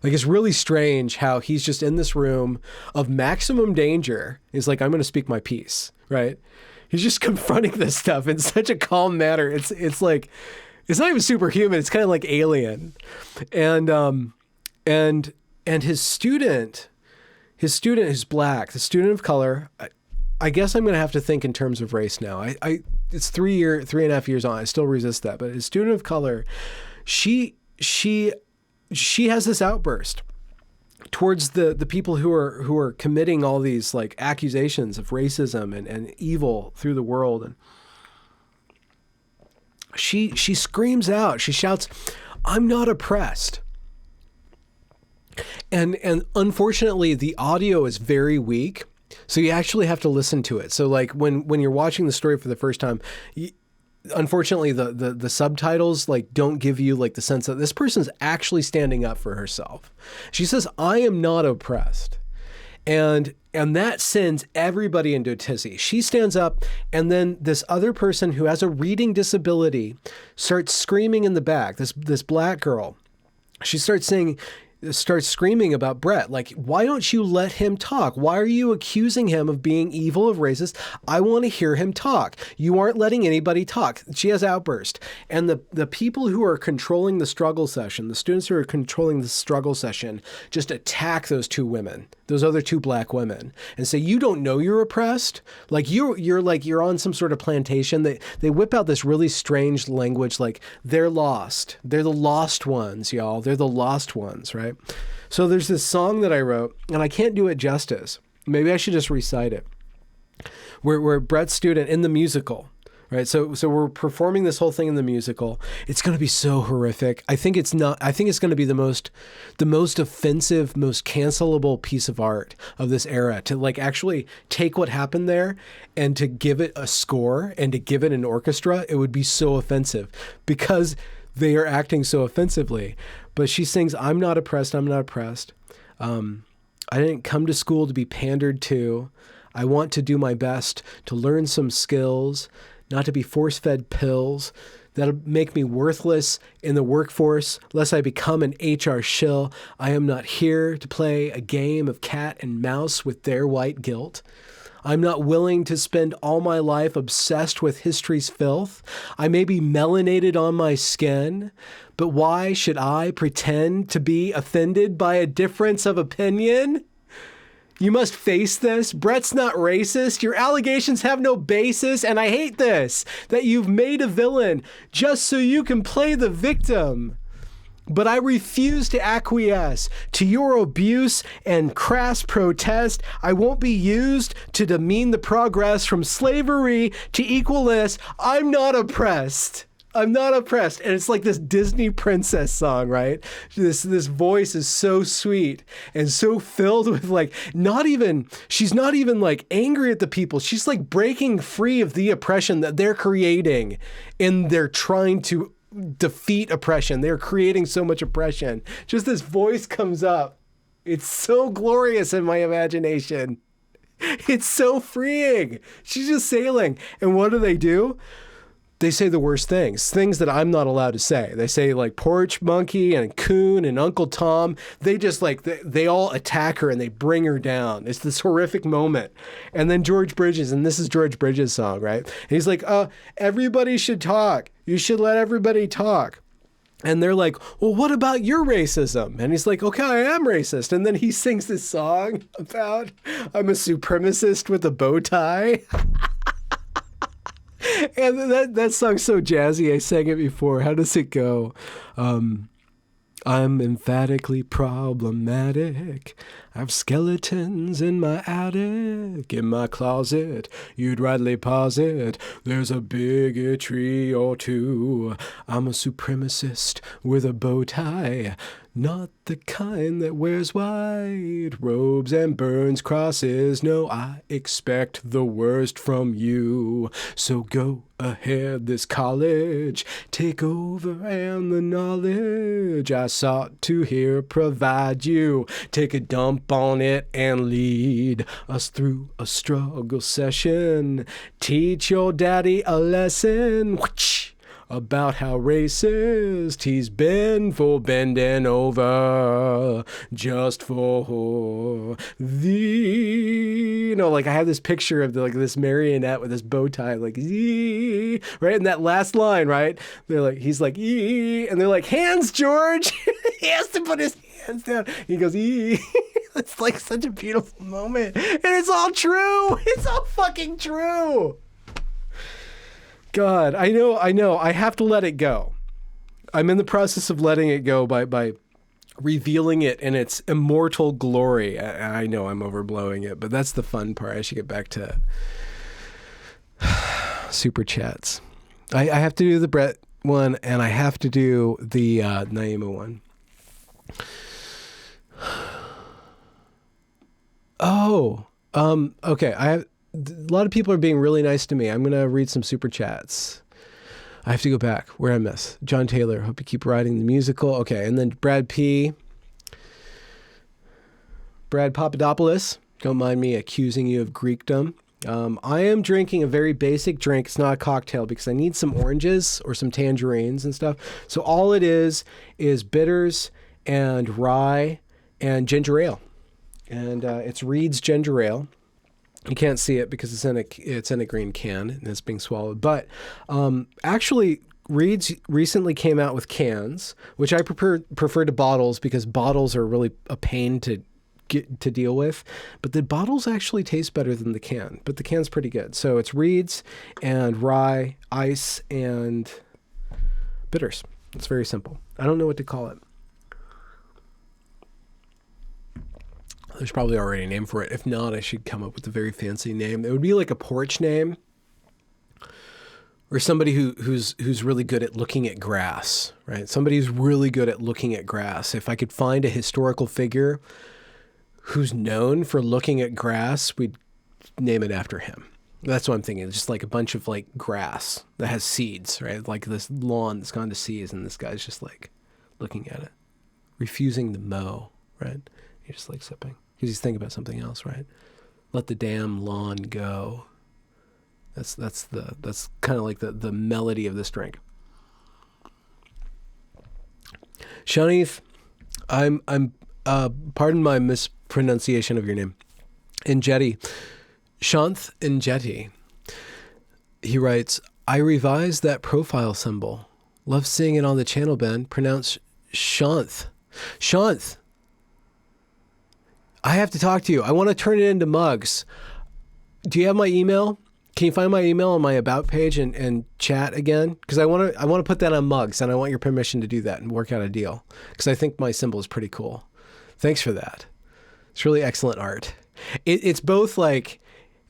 Like, it's really strange how he's just in this room of maximum danger. He's like, I'm going to speak my piece, right? He's just confronting this stuff in such a calm manner. It's like, it's not even superhuman. It's kind of like Alien. And his student who's black, the student of color, I guess I'm going to have to think in terms of race now. It's 3.5 years on. I still resist that. But his student of color, she has this outburst towards the people who are committing all these like accusations of racism and evil through the world. And she screams out, she shouts, "I'm not oppressed." And unfortunately, the audio is very weak. So you actually have to listen to it. So like when you're watching the story for the first time, unfortunately, the subtitles like don't give you like the sense that this person's actually standing up for herself. She says, "I am not oppressed." And that sends everybody into a tizzy. She stands up, and then this other person who has a reading disability starts screaming in the back, this black girl. She starts screaming about Brett. Like, why don't you let him talk? Why are you accusing him of being evil, of racist? I want to hear him talk. You aren't letting anybody talk. She has outburst. And the people who are controlling the struggle session, the students who are controlling the struggle session, just attack those two women, those other two black women, and say, "You don't know you're oppressed? Like you're on some sort of plantation." They whip out this really strange language, like they're lost. They're the lost ones, y'all. They're the lost ones, right? So there's this song that I wrote, and I can't do it justice. Maybe I should just recite it. We're Brett's student in the musical, right? So we're performing this whole thing in the musical. It's going to be so horrific. I think it's going to be the most offensive, most cancelable piece of art of this era, to like actually take what happened there and to give it a score and to give it an orchestra. It would be so offensive because they are acting so offensively. But she sings, "I'm not oppressed, I'm not oppressed. I didn't come to school to be pandered to. I want to do my best to learn some skills, not to be force-fed pills that'll make me worthless in the workforce, lest I become an HR shill. I am not here to play a game of cat and mouse with their white guilt. I'm not willing to spend all my life obsessed with history's filth. I may be melanated on my skin, but why should I pretend to be offended by a difference of opinion? You must face this. Brett's not racist. Your allegations have no basis, and I hate this, that you've made a villain just so you can play the victim. But I refuse to acquiesce to your abuse and crass protest. I won't be used to demean the progress from slavery to equalness. I'm not oppressed. I'm not oppressed. And it's like this Disney princess song, right? This voice is so sweet and so filled with like, she's not even like angry at the people. She's like breaking free of the oppression that they're creating, and they're trying to defeat oppression. They're creating so much oppression. Just this voice comes up. It's so glorious in my imagination. It's so freeing. She's just sailing. And what do? They say the worst things that I'm not allowed to say. They say like porch monkey and coon and Uncle Tom. They just like, they all attack her and they bring her down. It's this horrific moment. And then George Bridges, and this is George Bridges' song, right? And he's like, everybody should talk. You should let everybody talk. And they're like, well, what about your racism? And he's like, okay, I am racist. And then he sings this song about, I'm a supremacist with a bow tie. And that song's so jazzy. I sang it before. How does it go? I'm emphatically problematic. I've skeletons in my attic. In my closet, you'd rightly posit there's a bigotry or two. I'm a supremacist with a bow tie. Not the kind that wears white robes and burns crosses. No, I expect the worst from you. So go ahead this college, take over and the knowledge I sought to here provide you. Take a dump on it and lead us through a struggle session. Teach your daddy a lesson about how racist he's been for bending over just for thee. You know, like I have this picture of this marionette with this bow tie, like, ee, right? And that last line, right? They're like, he's like, ee, and they're like, hands, George. He has to put his hands down. He goes, ee. It's like such a beautiful moment. And it's all true. It's all fucking true. God, I know. I have to let it go. I'm in the process of letting it go by revealing it in its immortal glory. I know I'm overblowing it, but that's the fun part. I should get back to super chats. I have to do the Brett one, and I have to do the Naima one. Okay. A lot of people are being really nice to me. I'm going to read some super chats. I have to go back. Where I miss? John Taylor. Hope you keep writing the musical. Okay. And then Brad P. Brad Papadopoulos. Don't mind me accusing you of Greekdom. I am drinking a very basic drink. It's not a cocktail because I need some oranges or some tangerines and stuff. So all it is bitters and rye and ginger ale. And it's Reed's Ginger Ale. You can't see it because it's in a green can and it's being swallowed. But actually, Reed's recently came out with cans, which I prefer to bottles because bottles are really a pain to deal with. But the bottles actually taste better than the can. But the can's pretty good. So it's Reed's and rye, ice, and bitters. It's very simple. I don't know what to call it. There's probably already a name for it. If not, I should come up with a very fancy name. It would be like a porch name, or somebody who's really good at looking at grass, right? Somebody who's really good at looking at grass. If I could find a historical figure who's known for looking at grass, we'd name it after him. That's what I'm thinking. It's just like a bunch of like grass that has seeds, right? Like this lawn that's gone to seeds, and this guy's just like looking at it, refusing to mow, right? He's just like sipping. Because he's thinking about something else, right? Let the damn lawn go. That's kind of like the melody of this drink. Shanith, I'm pardon my mispronunciation of your name. Injeti, Shanth Injeti. He writes, I revised that profile symbol. Love seeing it on the channel, Ben. Pronounce Shanth. Shanth. I have to talk to you. I want to turn it into mugs. Do you have my email? Can you find my email on my about page and chat again? Because I want to put that on mugs, and I want your permission to do that and work out a deal. Because I think my symbol is pretty cool. Thanks for that. It's really excellent art. It's both like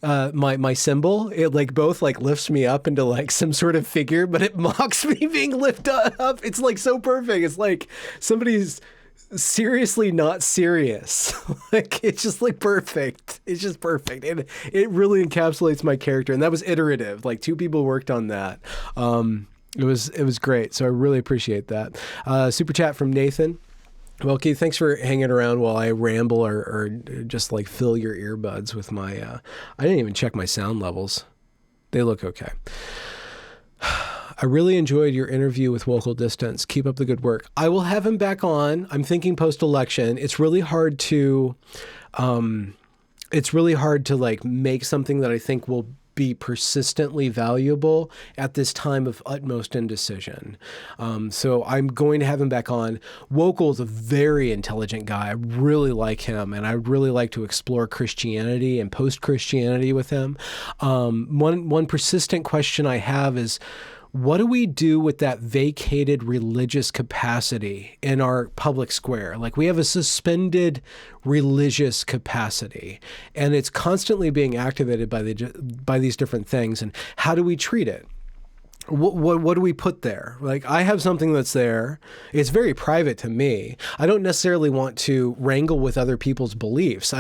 my symbol. It like both like lifts me up into like some sort of figure, but it mocks me being lifted up. It's like so perfect. It's like somebody's seriously not serious. Like it's just like perfect. It's just perfect. And it really encapsulates my character. And that was iterative. Like 2 people worked on that. It was great. So I really appreciate that. Super chat from Nathan. Well, Keith, thanks for hanging around while I ramble or just like fill your earbuds with my, I didn't even check my sound levels. They look okay. I really enjoyed your interview with Vocal Distance. Keep up the good work. I will have him back on. I'm thinking post-election. It's really hard to like make something that I think will be persistently valuable at this time of utmost indecision. So I'm going to have him back on. Vocal is a very intelligent guy. I really like him, and I really like to explore Christianity and post-Christianity with him. One persistent question I have is, what do we do with that vacated religious capacity in our public square? Like we have a suspended religious capacity, and it's constantly being activated by these different things. And how do we treat it? What do we put there? Like I have something that's there. It's very private to me. I don't necessarily want to wrangle with other people's beliefs.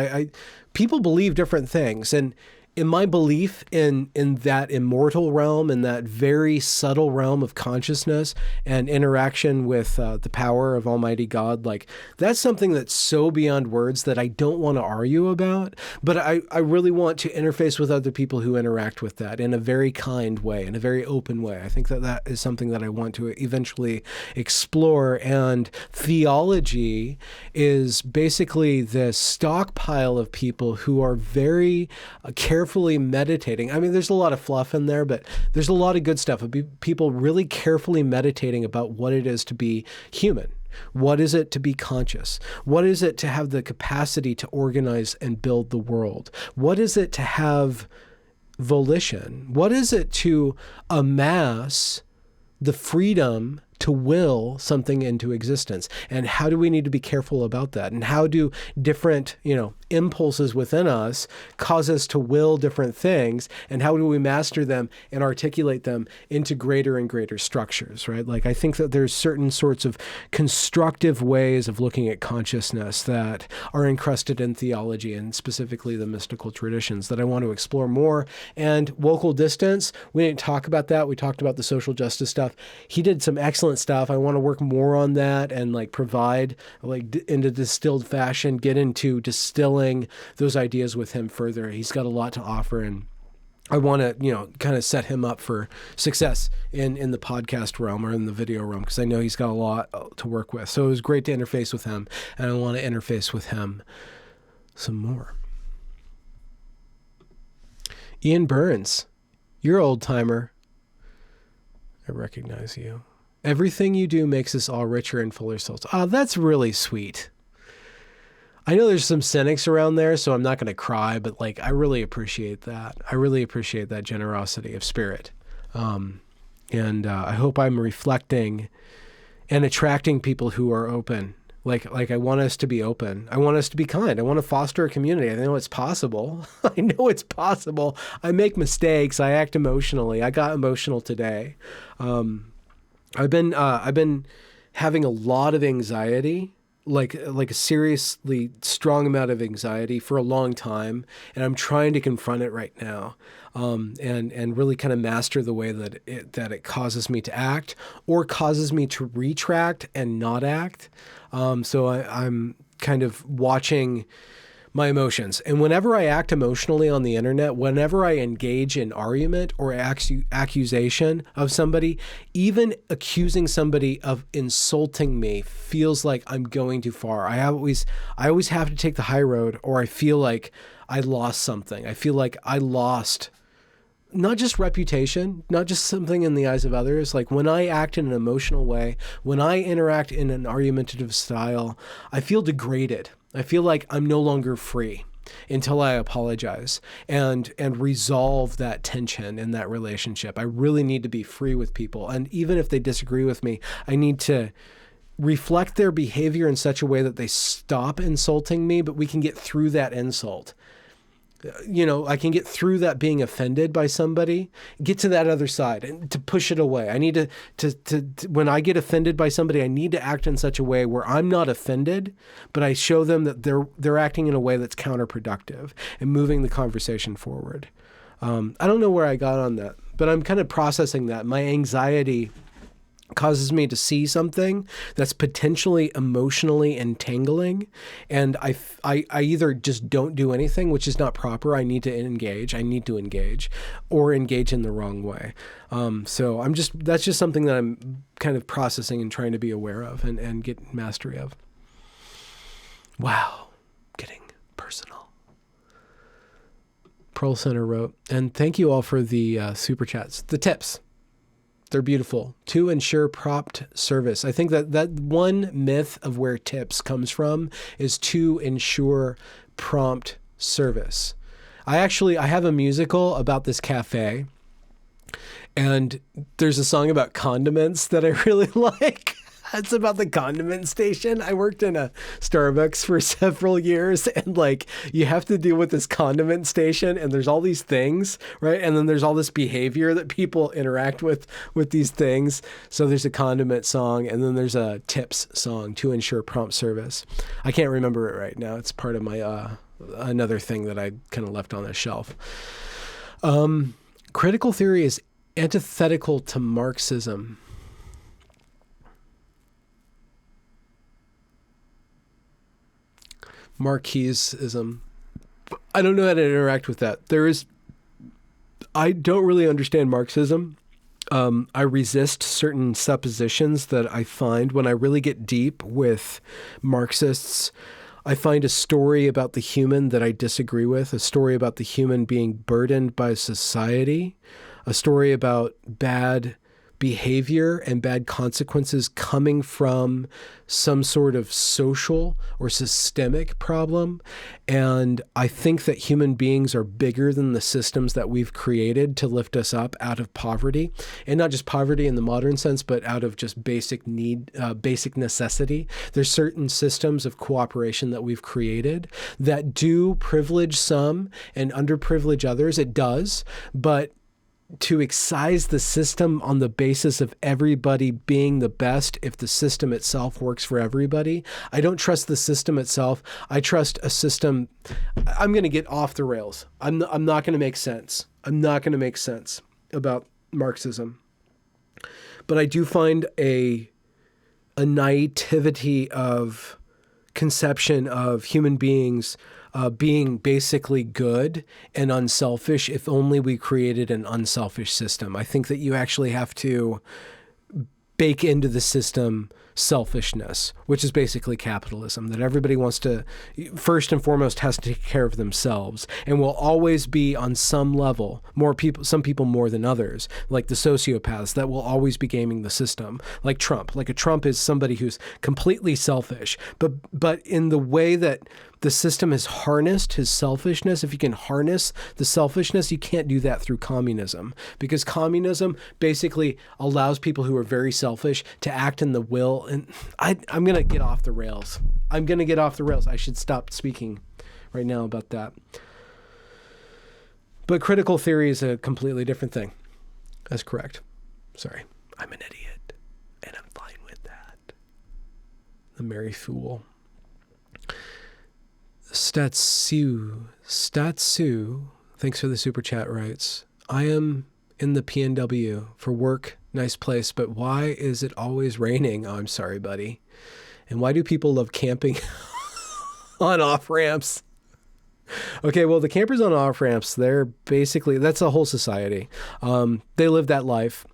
People believe different things, and in my belief in that immortal realm, in that very subtle realm of consciousness and interaction with the power of Almighty God, like that's something that's so beyond words that I don't want to argue about, but I really want to interface with other people who interact with that in a very kind way, in a very open way. I think that is something that I want to eventually explore, and theology is basically this stockpile of people who are very carefully meditating. I mean, there's a lot of fluff in there, but there's a lot of good stuff. People really carefully meditating about what it is to be human. What is it to be conscious? What is it to have the capacity to organize and build the world? What is it to have volition? What is it to amass the freedom to will something into existence? And how do we need to be careful about that? And how do different, impulses within us cause us to will different things? And how do we master them and articulate them into greater and greater structures, right? Like, I think that there's certain sorts of constructive ways of looking at consciousness that are encrusted in theology, and specifically the mystical traditions, that I want to explore more. And Vocal Distance, we didn't talk about that. We talked about the social justice stuff. He did some excellent stuff. I want to work more on that and provide in a distilled fashion, get into distilling those ideas with him further. He's got a lot to offer, and I want to, kind of set him up for success in the podcast realm or in the video realm, because I know he's got a lot to work with. So it was great to interface with him, and I want to interface with him some more. Ian Burns, you're old timer. I recognize you. Everything you do makes us all richer and fuller souls. Oh, that's really sweet. I know there's some cynics around there, so I'm not going to cry, but I really appreciate that. I really appreciate that generosity of spirit. And I hope I'm reflecting and attracting people who are open. Like I want us to be open. I want us to be kind. I want to foster a community. I know it's possible. I know it's possible. I make mistakes. I act emotionally. I got emotional today. I've been having a lot of anxiety, like a seriously strong amount of anxiety for a long time, and I'm trying to confront it right now, and really kind of master the way that it causes me to act or causes me to retract and not act. So I'm kind of watching my emotions. And whenever I act emotionally on the internet, whenever I engage in argument or accusation of somebody, even accusing somebody of insulting me feels like I'm going too far. I always have to take the high road, or I feel like I lost something. I feel like I lost not just reputation, not just something in the eyes of others. Like when I act in an emotional way, when I interact in an argumentative style, I feel degraded. I feel like I'm no longer free until I apologize and resolve that tension in that relationship. I really need to be free with people. And even if they disagree with me, I need to reflect their behavior in such a way that they stop insulting me, but we can get through that insult. I can get through that being offended by somebody, get to that other side and to push it away. I need to when I get offended by somebody, I need to act in such a way where I'm not offended, but I show them that they're acting in a way that's counterproductive and moving the conversation forward. I don't know where I got on that, but I'm kind of processing that. My anxiety causes me to see something that's potentially emotionally entangling, and I either just don't do anything, which is not proper. I need to engage, or engage in the wrong way. So that's just something that I'm kind of processing and trying to be aware of and get mastery of. Wow, getting personal. Pearl Center wrote, and thank you all for the super chats, the tips. They're beautiful. To ensure prompt service. I think that one myth of where tips comes from is to ensure prompt service. I have a musical about this cafe, and there's a song about condiments that I really like. It's about the condiment station. I worked in a Starbucks for several years, and you have to deal with this condiment station, and there's all these things, right? And then there's all this behavior that people interact with these things. So there's a condiment song, and then there's a tips song, to ensure prompt service. I can't remember it right now. It's part of my another thing that I kind of left on the shelf. Critical theory is antithetical to Marxism. Marxism. I don't know how to interact with that. I don't really understand Marxism. I resist certain suppositions that I find when I really get deep with Marxists. I find a story about the human that I disagree with, a story about the human being burdened by society, a story about bad behavior and bad consequences coming from some sort of social or systemic problem. And I think that human beings are bigger than the systems that we've created to lift us up out of poverty, and not just poverty in the modern sense, but out of just basic need, basic necessity. There's certain systems of cooperation that we've created that do privilege some and underprivilege others. It does, but to excise the system on the basis of everybody being the best, if the system itself works for everybody, I don't trust the system itself. I trust a system. I'm going to get off the rails. I'm not going to make sense. I'm not going to make sense about Marxism. But I do find a naivety of conception of human beings being basically good and unselfish if only we created an unselfish system. I think that you actually have to bake into the system selfishness, which is basically capitalism, that everybody wants to, first and foremost, has to take care of themselves and will always be on some level, some people more than others, like the sociopaths that will always be gaming the system, like Trump. Like a Trump is somebody who's completely selfish, but in the way that the system has harnessed his selfishness. If you can harness the selfishness, you can't do that through communism, because communism basically allows people who are very selfish to act in the will. And I'm going to get off the rails. I should stop speaking right now about that. But critical theory is a completely different thing. That's correct. Sorry, I'm an idiot, and I'm fine with that. The merry fool. Statsu, thanks for the super chat, writes, I am in the PNW for work, nice place, but why is it always raining? Oh, I'm sorry, buddy. And why do people love camping on off-ramps? Okay, well, the campers on off-ramps, they're basically, that's a whole society. They live that life.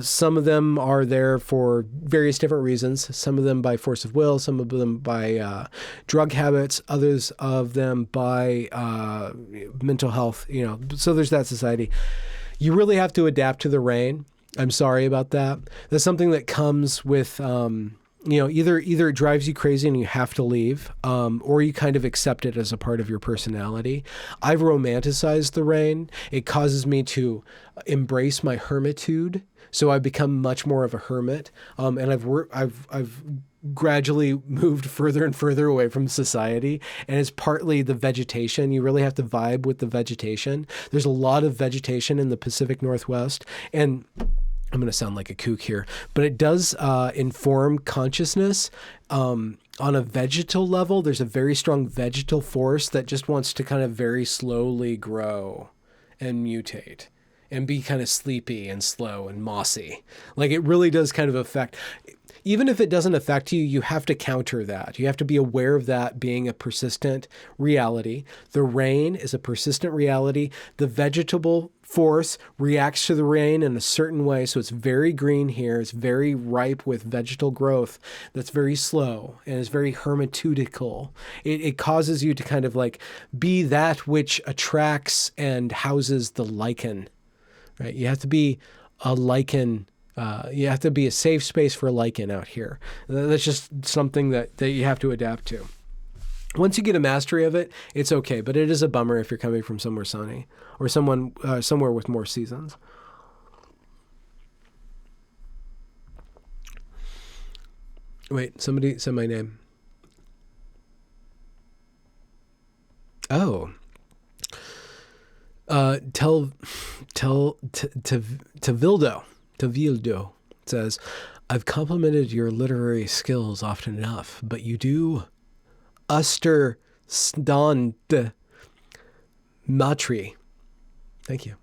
Some of them are there for various different reasons. Some of them by force of will, some of them by drug habits, others of them by mental health, so there's that society. You really have to adapt to the rain. I'm sorry about that. That's something that comes with, either it drives you crazy and you have to leave, or you kind of accept it as a part of your personality. I've romanticized the rain. It causes me to embrace my hermitude. So I've become much more of a hermit. And I've gradually moved further and further away from society. And it's partly the vegetation. You really have to vibe with the vegetation. There's a lot of vegetation in the Pacific Northwest. And I'm going to sound like a kook here, but it does inform consciousness. On a vegetal level, there's a very strong vegetal force that just wants to kind of very slowly grow and mutate and be kind of sleepy and slow and mossy. Like it really does kind of affect. Even if it doesn't affect you, you have to counter that. You have to be aware of that being a persistent reality. The rain is a persistent reality. The vegetable force reacts to the rain in a certain way. So it's very green here. It's very ripe with vegetal growth that's very slow and is very hermitautical. It causes you to kind of like be that which attracts and houses the lichen, right? You have to be a lichen. You have to be a safe space for lichen out here. That's just something that you have to adapt to. Once you get a mastery of it, it's okay. But it is a bummer if you're coming from somewhere sunny or somewhere with more seasons. Wait, somebody said my name. Oh. Tavildo says, I've complimented your literary skills often enough, but you do understand matri. Thank you.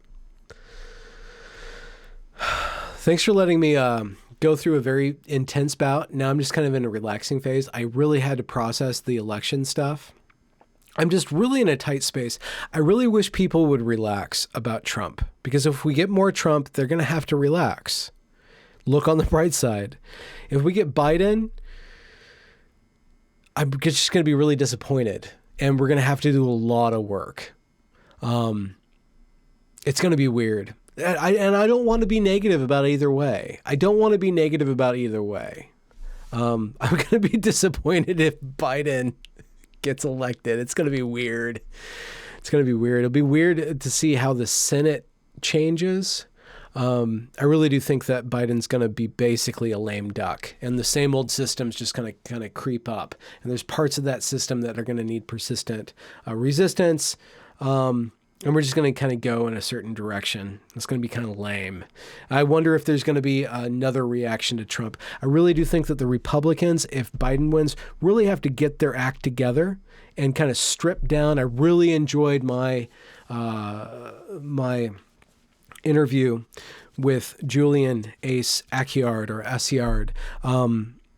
Thanks for letting me go through a very intense bout. Now I'm just kind of in a relaxing phase. I really had to process the election stuff. I'm just really in a tight space. I really wish people would relax about Trump, because if we get more Trump, they're going to have to relax. Look on the bright side. If we get Biden, I'm just going to be really disappointed, and we're going to have to do a lot of work. It's going to be weird. And I don't want to be negative about either way. I'm going to be disappointed if Biden gets elected. It's going to be weird. It'll be weird to see how the Senate changes. I really do think that Biden's going to be basically a lame duck, and the same old systems just kind of creep up. And there's parts of that system that are going to need persistent resistance. And we're just going to kind of go in a certain direction. It's going to be kind of lame. I wonder if there's going to be another reaction to Trump. I really do think that the Republicans, if Biden wins, really have to get their act together and kind of strip down. I really enjoyed my interview with Julian Ace Acciard or Acciard.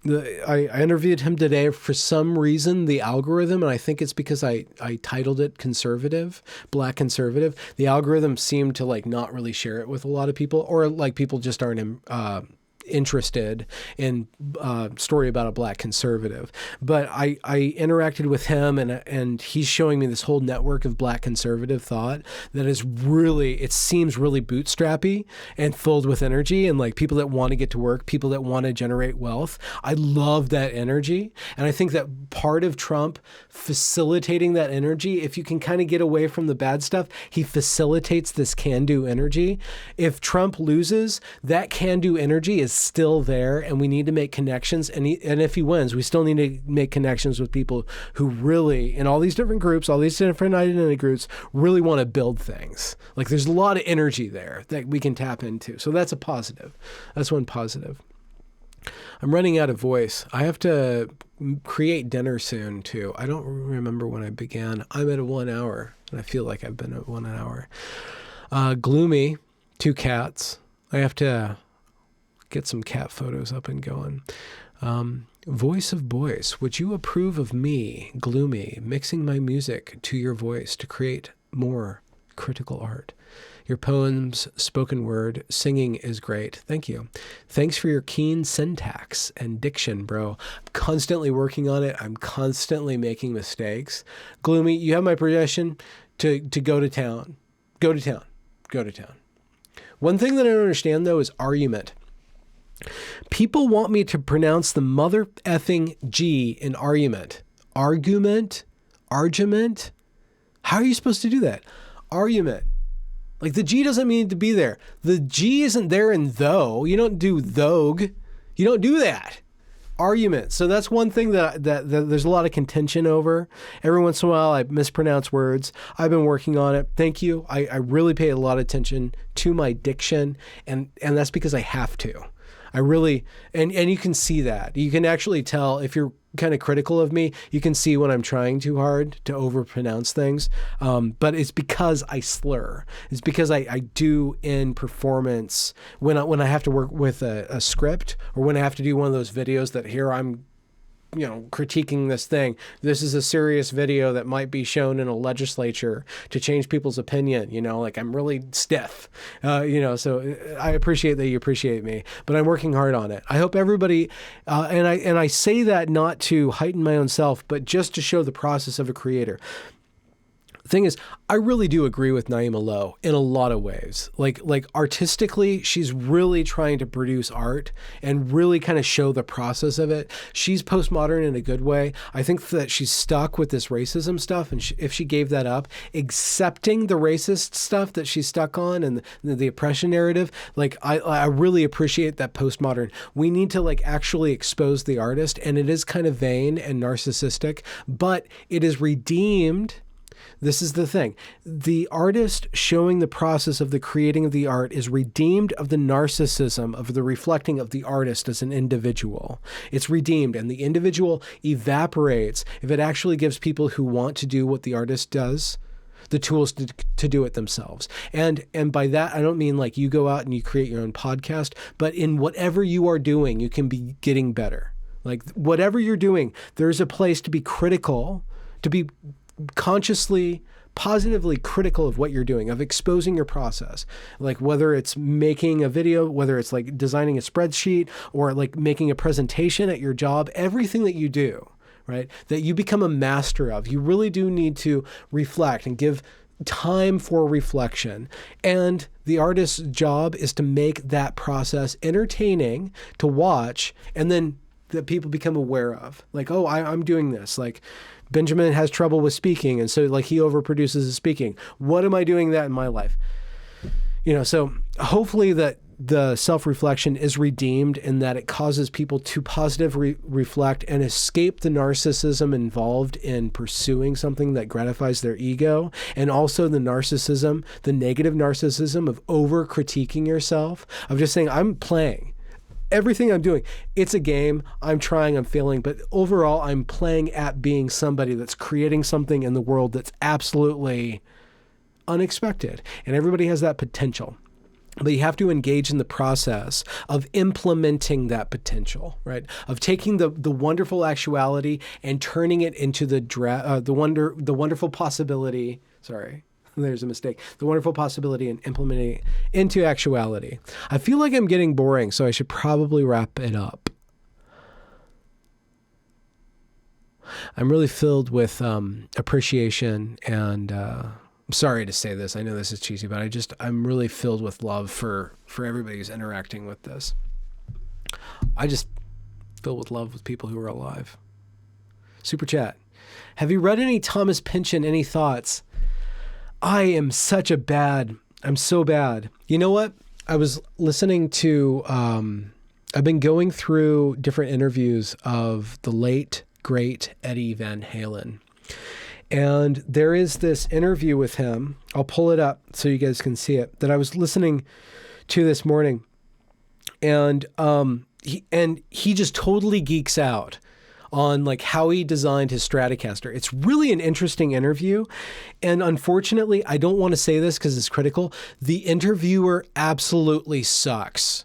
I interviewed him today for some reason, the algorithm, and I think it's because I titled it conservative, black conservative. The algorithm seemed to like not really share it with a lot of people, or like people just aren't interested in story about a black conservative. But I interacted with him, and he's showing me this whole network of black conservative thought that is really, it seems really bootstrappy and filled with energy, and like people that want to get to work, people that want to generate wealth. I love that energy. And I think that part of Trump facilitating that energy, if you can kind of get away from the bad stuff, he facilitates this can-do energy. If Trump loses, that can-do energy is still there, and we need to make connections. And if he wins, we still need to make connections with people who really, in all these different groups, all these different identity groups, really want to build things. Like there's a lot of energy there that we can tap into. So that's a positive. That's one positive. I'm running out of voice. I have to create dinner soon too. I don't remember when I began. I'm at 1 hour, and I feel like I've been at 1 hour. Gloomy, 2 cats. I have to get some cat photos up and going. Voice of Boyce, would you approve of me, Gloomy, mixing my music to your voice to create more critical art? Your poems, spoken word, singing is great. Thank you. Thanks for your keen syntax and diction, bro. I'm constantly working on it. I'm constantly making mistakes. Gloomy, you have my permission to go to town. Go to town. Go to town. One thing that I don't understand, though, is argument. People want me to pronounce the mother effing G in argument. Argument? Argument? How are you supposed to do that? Argument. Like, the G doesn't mean to be there. The G isn't there in though. You don't do thogue. You don't do that. Argument. So that's one thing that there's a lot of contention over. Every once in a while, I mispronounce words. I've been working on it. Thank you. I really pay a lot of attention to my diction, and that's because I have to. I really, and you can see that. You can actually tell if you're kind of critical of me, you can see when I'm trying too hard to overpronounce things. But it's because I slur. It's because I do in performance when I have to work with a script, or when I have to do one of those videos that here I'm, critiquing this thing. This is a serious video that might be shown in a legislature to change people's opinion. Like, I'm really stiff, so I appreciate that you appreciate me, but I'm working hard on it. I hope everybody, and I say that not to heighten my own self, but just to show the process of a creator. The thing is, I really do agree with Naima Lowe in a lot of ways. Like artistically, she's really trying to produce art and really kind of show the process of it. She's postmodern in a good way. I think that she's stuck with this racism stuff, and if she gave that up, accepting the racist stuff that she's stuck on and the oppression narrative, like I really appreciate that postmodern. We need to actually expose the artist, and it is kind of vain and narcissistic, but it is redeemed. This is the thing. The artist showing the process of the creating of the art is redeemed of the narcissism of the reflecting of the artist as an individual. It's redeemed, and the individual evaporates if it actually gives people who want to do what the artist does the tools to do it themselves. And by that, I don't mean like you go out and you create your own podcast, but in whatever you are doing, you can be getting better. Like, whatever you're doing, there's a place to be critical, to be consciously, positively critical of what you're doing, of exposing your process. Like, whether it's making a video, whether it's like designing a spreadsheet, or like making a presentation at your job, everything that you do, right, that you become a master of, you really do need to reflect and give time for reflection. And the artist's job is to make that process entertaining to watch, and then that people become aware of. Like, oh, I'm doing this. Like, Benjamin has trouble with speaking, and so like he overproduces his speaking. What am I doing that in my life? So hopefully that the self-reflection is redeemed, and that it causes people to positively reflect and escape the narcissism involved in pursuing something that gratifies their ego, and also the narcissism, the negative narcissism of over-critiquing yourself, of just saying, I'm playing. Everything I'm doing, it's a game. I'm trying, I'm failing, but overall, I'm playing at being somebody that's creating something in the world that's absolutely unexpected. And everybody has that potential. But you have to engage in the process of implementing that potential, right? Of taking the wonderful actuality and turning it into the wonderful possibility. Sorry. There's a mistake. The wonderful possibility and implementing it into actuality. I feel like I'm getting boring, so I should probably wrap it up. I'm really filled with appreciation, and I'm sorry to say this. I know this is cheesy, but I'm really filled with love for everybody who's interacting with this. I just filled with love with people who are alive. Super chat. Have you read any Thomas Pynchon? Any thoughts? I'm so bad. You know what? I was listening to, I've been going through different interviews of the late, great Eddie Van Halen. And there is this interview with him. I'll pull it up so you guys can see it, that I was listening to this morning. And he just totally geeks out on like how he designed his Stratocaster. It's really an interesting interview. And unfortunately, I don't want to say this because it's critical. The interviewer absolutely sucks.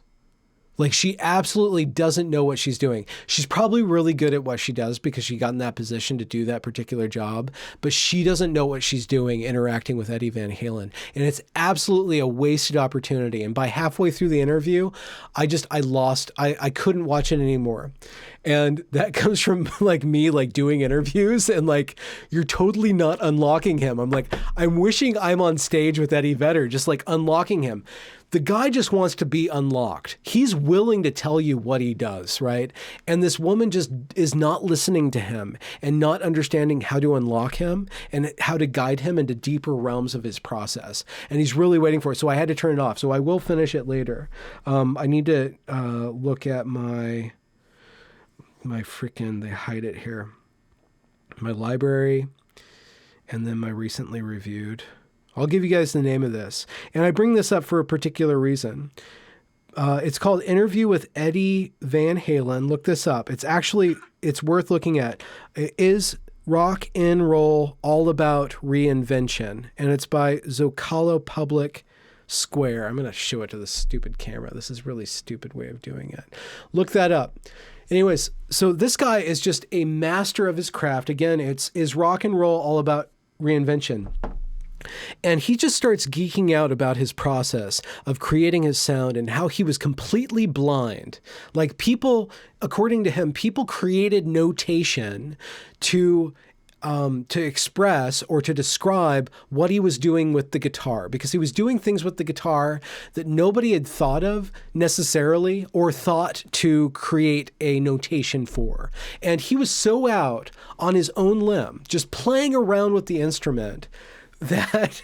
Like, she absolutely doesn't know what she's doing. She's probably really good at what she does because she got in that position to do that particular job, but she doesn't know what she's doing interacting with Eddie Van Halen. And it's absolutely a wasted opportunity. And by halfway through the interview, I couldn't watch it anymore. And that comes from like me, like doing interviews and like, you're totally not unlocking him. I'm wishing I'm on stage with Eddie Vedder, just like unlocking him. The guy just wants to be unlocked. He's willing to tell you what he does, right? And this woman just is not listening to him and not understanding how to unlock him and how to guide him into deeper realms of his process. And he's really waiting for it. So I had to turn it off. So I will finish it later. I need to look at my freaking, they hide it here, my library, and then my recently reviewed. I'll give you guys the name of this. And I bring this up for a particular reason. It's called Interview with Eddie Van Halen. Look this up. It's worth looking at. Is rock and roll all about reinvention? And it's by Zocalo Public Square. I'm going to show it to the stupid camera. This is a really stupid way of doing it. Look that up. Anyways, so this guy is just a master of his craft. Again, is rock and roll all about reinvention? And he just starts geeking out about his process of creating his sound and how he was completely blind. Like, people, according to him, people created notation to express or to describe what he was doing with the guitar, because he was doing things with the guitar that nobody had thought of necessarily or thought to create a notation for. And he was so out on his own limb, just playing around with the instrument, that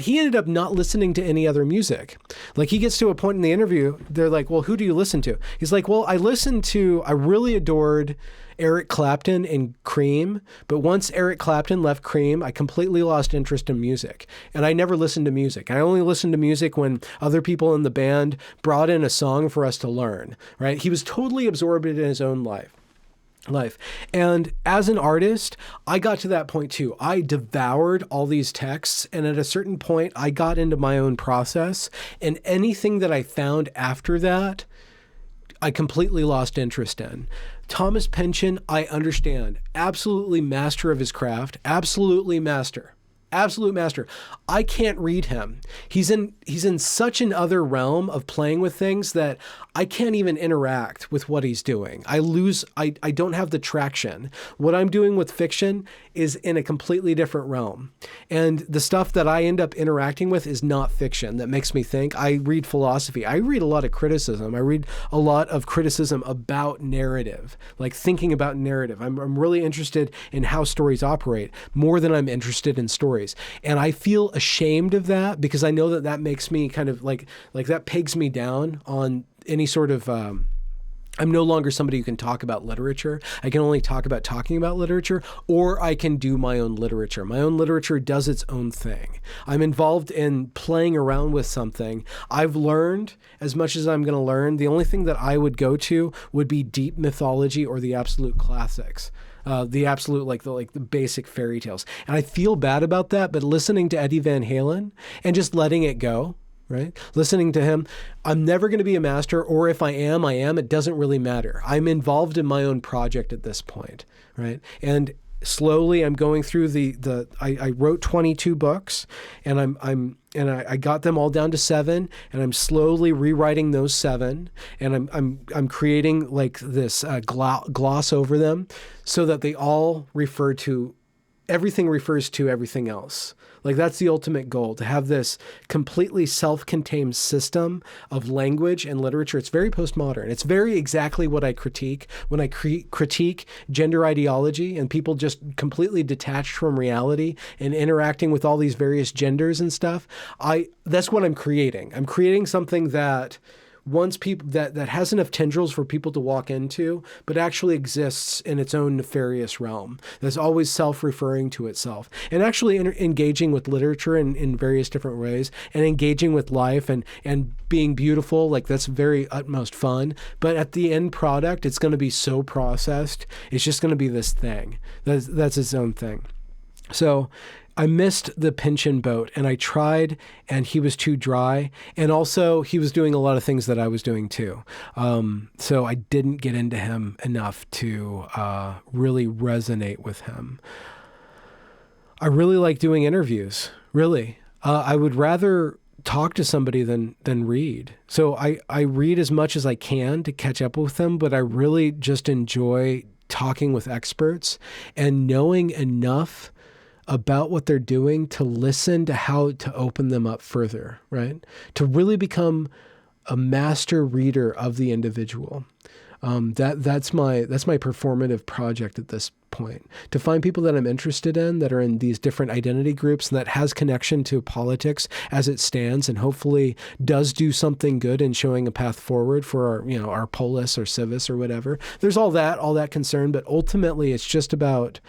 he ended up not listening to any other music. Like, he gets to a point in the interview, they're like, well, who do you listen to? He's like, well, I really adored Eric Clapton and Cream, but once Eric Clapton left Cream, I completely lost interest in music. And I never listened to music. I only listened to music when other people in the band brought in a song for us to learn, right? He was totally absorbed in his own life. And as an artist, I got to that point too. I devoured all these texts, and at a certain point, I got into my own process, and anything that I found after that, I completely lost interest in. Thomas Pynchon, I understand. Absolutely master of his craft. Absolutely master. Absolute master. I can't read him. He's in such an other realm of playing with things that I can't even interact with what he's doing. I don't have the traction. What I'm doing with fiction is in a completely different realm. And the stuff that I end up interacting with is not fiction that makes me think. I read philosophy. I read a lot of criticism. I read a lot of criticism about narrative, like thinking about narrative. I'm really interested in how stories operate more than I'm interested in stories. And I feel ashamed of that because I know that makes me kind of like that pegs me down on any sort of, I'm no longer somebody who can talk about literature. I can only talk about talking about literature, or I can do my own literature. My own literature does its own thing. I'm involved in playing around with something. I've learned as much as I'm going to learn. The only thing that I would go to would be deep mythology or the absolute classics. The absolute, like the basic fairy tales. And I feel bad about that, but listening to Eddie Van Halen and just letting it go, right? Listening to him, I'm never going to be a master, or if I am, it doesn't really matter. I'm involved in my own project at this point, right? And slowly I'm going through I wrote 22 books, and I got them all down to 7, and I'm slowly rewriting those 7, and I'm creating like this gloss over them so that they all everything refers to everything else. Like, that's the ultimate goal, to have this completely self-contained system of language and literature. It's very postmodern. It's very exactly what I critique when I critique gender ideology and people just completely detached from reality and interacting with all these various genders and stuff. That's what I'm creating. I'm creating something that once people that has enough tendrils for people to walk into, but actually exists in its own nefarious realm. That's always self-referring to itself, and actually engaging with literature in various different ways, and engaging with life and being beautiful. Like, that's very utmost fun. But at the end product, it's going to be so processed. It's just going to be this thing. That's its own thing. So I missed the Pynchon boat, and I tried, and he was too dry. And also, he was doing a lot of things that I was doing too. So I didn't get into him enough to really resonate with him. I really like doing interviews, really. I would rather talk to somebody than read. So I read as much as I can to catch up with them, but I really just enjoy talking with experts and knowing enough about what they're doing to listen to how to open them up further, right? To really become a master reader of the individual. That's my performative project at this point, to find people that I'm interested in that are in these different identity groups and that has connection to politics as it stands, and hopefully does do something good in showing a path forward for our polis or civis or whatever. There's all that concern, but ultimately it's just about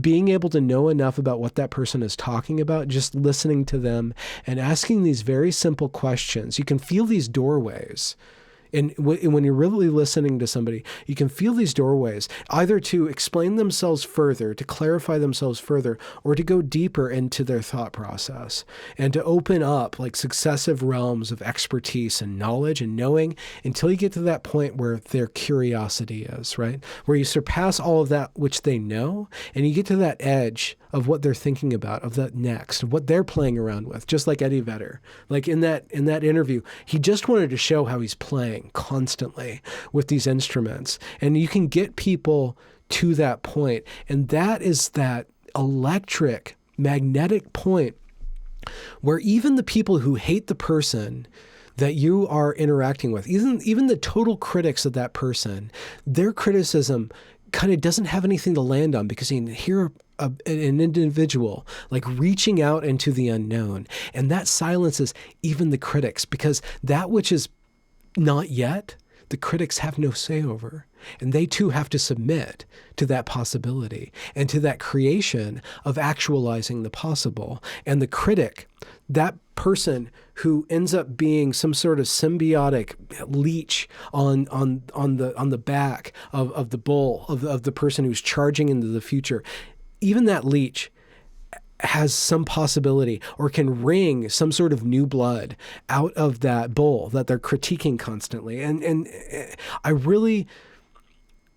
being able to know enough about what that person is talking about, just listening to them and asking these very simple questions. You can feel these doorways. And when you're really listening to somebody, you can feel these doorways, either to explain themselves further, to clarify themselves further, or to go deeper into their thought process and to open up like successive realms of expertise and knowledge and knowing until you get to that point where their curiosity is, right? Where you surpass all of that which they know and you get to that edge of what they're thinking about, of that next, of what they're playing around with, just like Eddie Vedder. Like in that interview, he just wanted to show how he's playing constantly with these instruments. And you can get people to that point. And that is that electric, magnetic point where even the people who hate the person that you are interacting with, even the total critics of that person, their criticism kind of doesn't have anything to land on, because you can hear an individual like reaching out into the unknown, and that silences even the critics, because that which is not yet, the critics have no say over, and they too have to submit to that possibility and to that creation of actualizing the possible. And the critic, that person who ends up being some sort of symbiotic leech on the back of the bull, of the person who's charging into the future, even that leech has some possibility or can wring some sort of new blood out of that bull that they're critiquing constantly. And I really,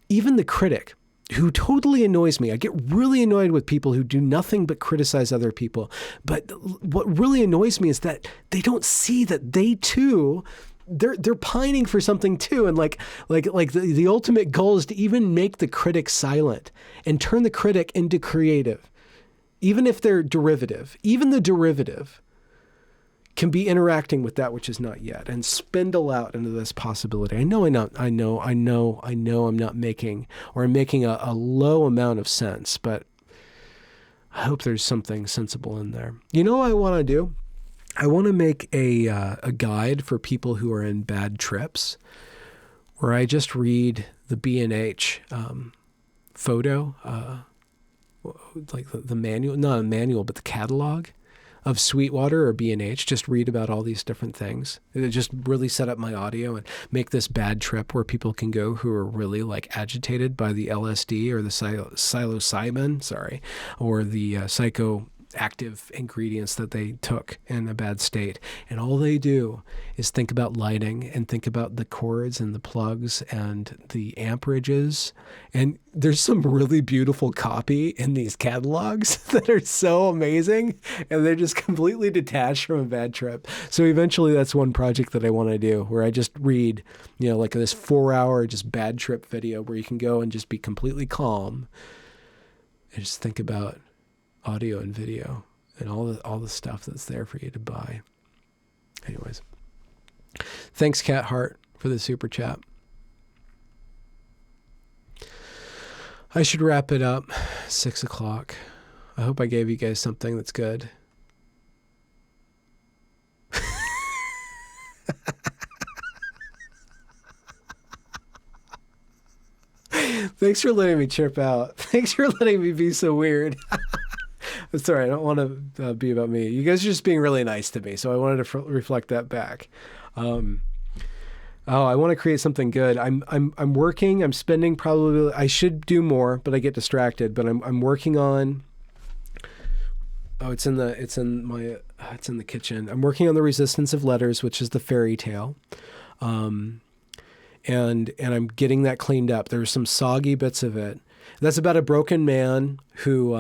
even the critic who totally annoys me, I get really annoyed with people who do nothing but criticize other people. But what really annoys me is that they don't see that they too, they're pining for something too. And like the ultimate goal is to even make the critic silent and turn the critic into creative. Even if they're derivative, even the derivative can be interacting with that which is not yet and spindle out into this possibility. I know I'm not making, or I'm making a low amount of sense, but I hope there's something sensible in there. You know what I want to do? I want to make a guide for people who are in bad trips, where I just read the B&H photo, like the manual, not a manual, but the catalog of Sweetwater or B&H, just read about all these different things. It just really set up my audio and make this bad trip where people can go who are really like agitated by the LSD or the psilocybin, or the psychoactive ingredients that they took in a bad state. And all they do is think about lighting and think about the chords and the plugs and the amperages. And there's some really beautiful copy in these catalogs that are so amazing, and they're just completely detached from a bad trip. So eventually that's one project that I want to do, where I just read, like this 4-hour just bad trip video where you can go and just be completely calm and just think about audio and video and all the stuff that's there for you to buy. Anyways, thanks Cat Hart for the super chat. I should wrap it up. 6:00. I hope I gave you guys something that's good. Thanks for letting me chirp out. Thanks for letting me be so weird. Sorry, I don't want to be about me. You guys are just being really nice to me, so I wanted to reflect that back. I want to create something good. I'm working. I'm spending probably. I should do more, but I get distracted. But I'm working on Oh, it's in the kitchen. I'm working on The Resistance of Letters, which is the fairy tale. And I'm getting that cleaned up. There's some soggy bits of it. That's about a broken man who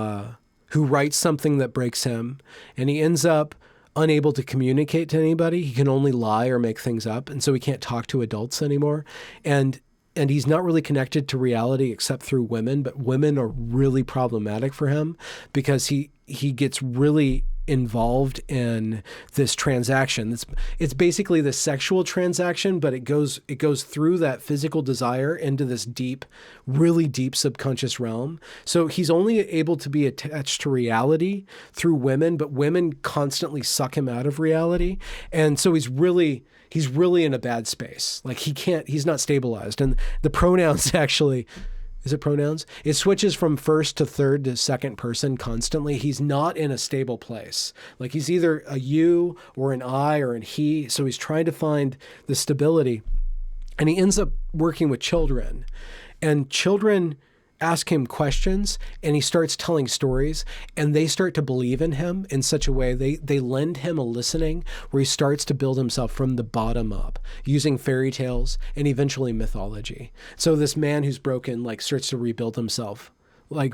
writes something that breaks him, and he ends up unable to communicate to anybody. He can only lie or make things up, and so he can't talk to adults anymore. And he's not really connected to reality except through women, but women are really problematic for him because he gets really involved in this transaction. It's basically the sexual transaction, but it goes through that physical desire into this deep, really deep subconscious realm. So he's only able to be attached to reality through women, but women constantly suck him out of reality. And so he's really in a bad space. Like he's not stabilized. And the pronouns actually, is it pronouns? It switches from first to third to second person constantly. He's not in a stable place. Like he's either a you or an I or an he. So he's trying to find the stability. And he ends up working with children. And children ask him questions, and he starts telling stories, and they start to believe in him in such a way. They lend him a listening where he starts to build himself from the bottom up using fairy tales and eventually mythology. So this man who's broken starts to rebuild himself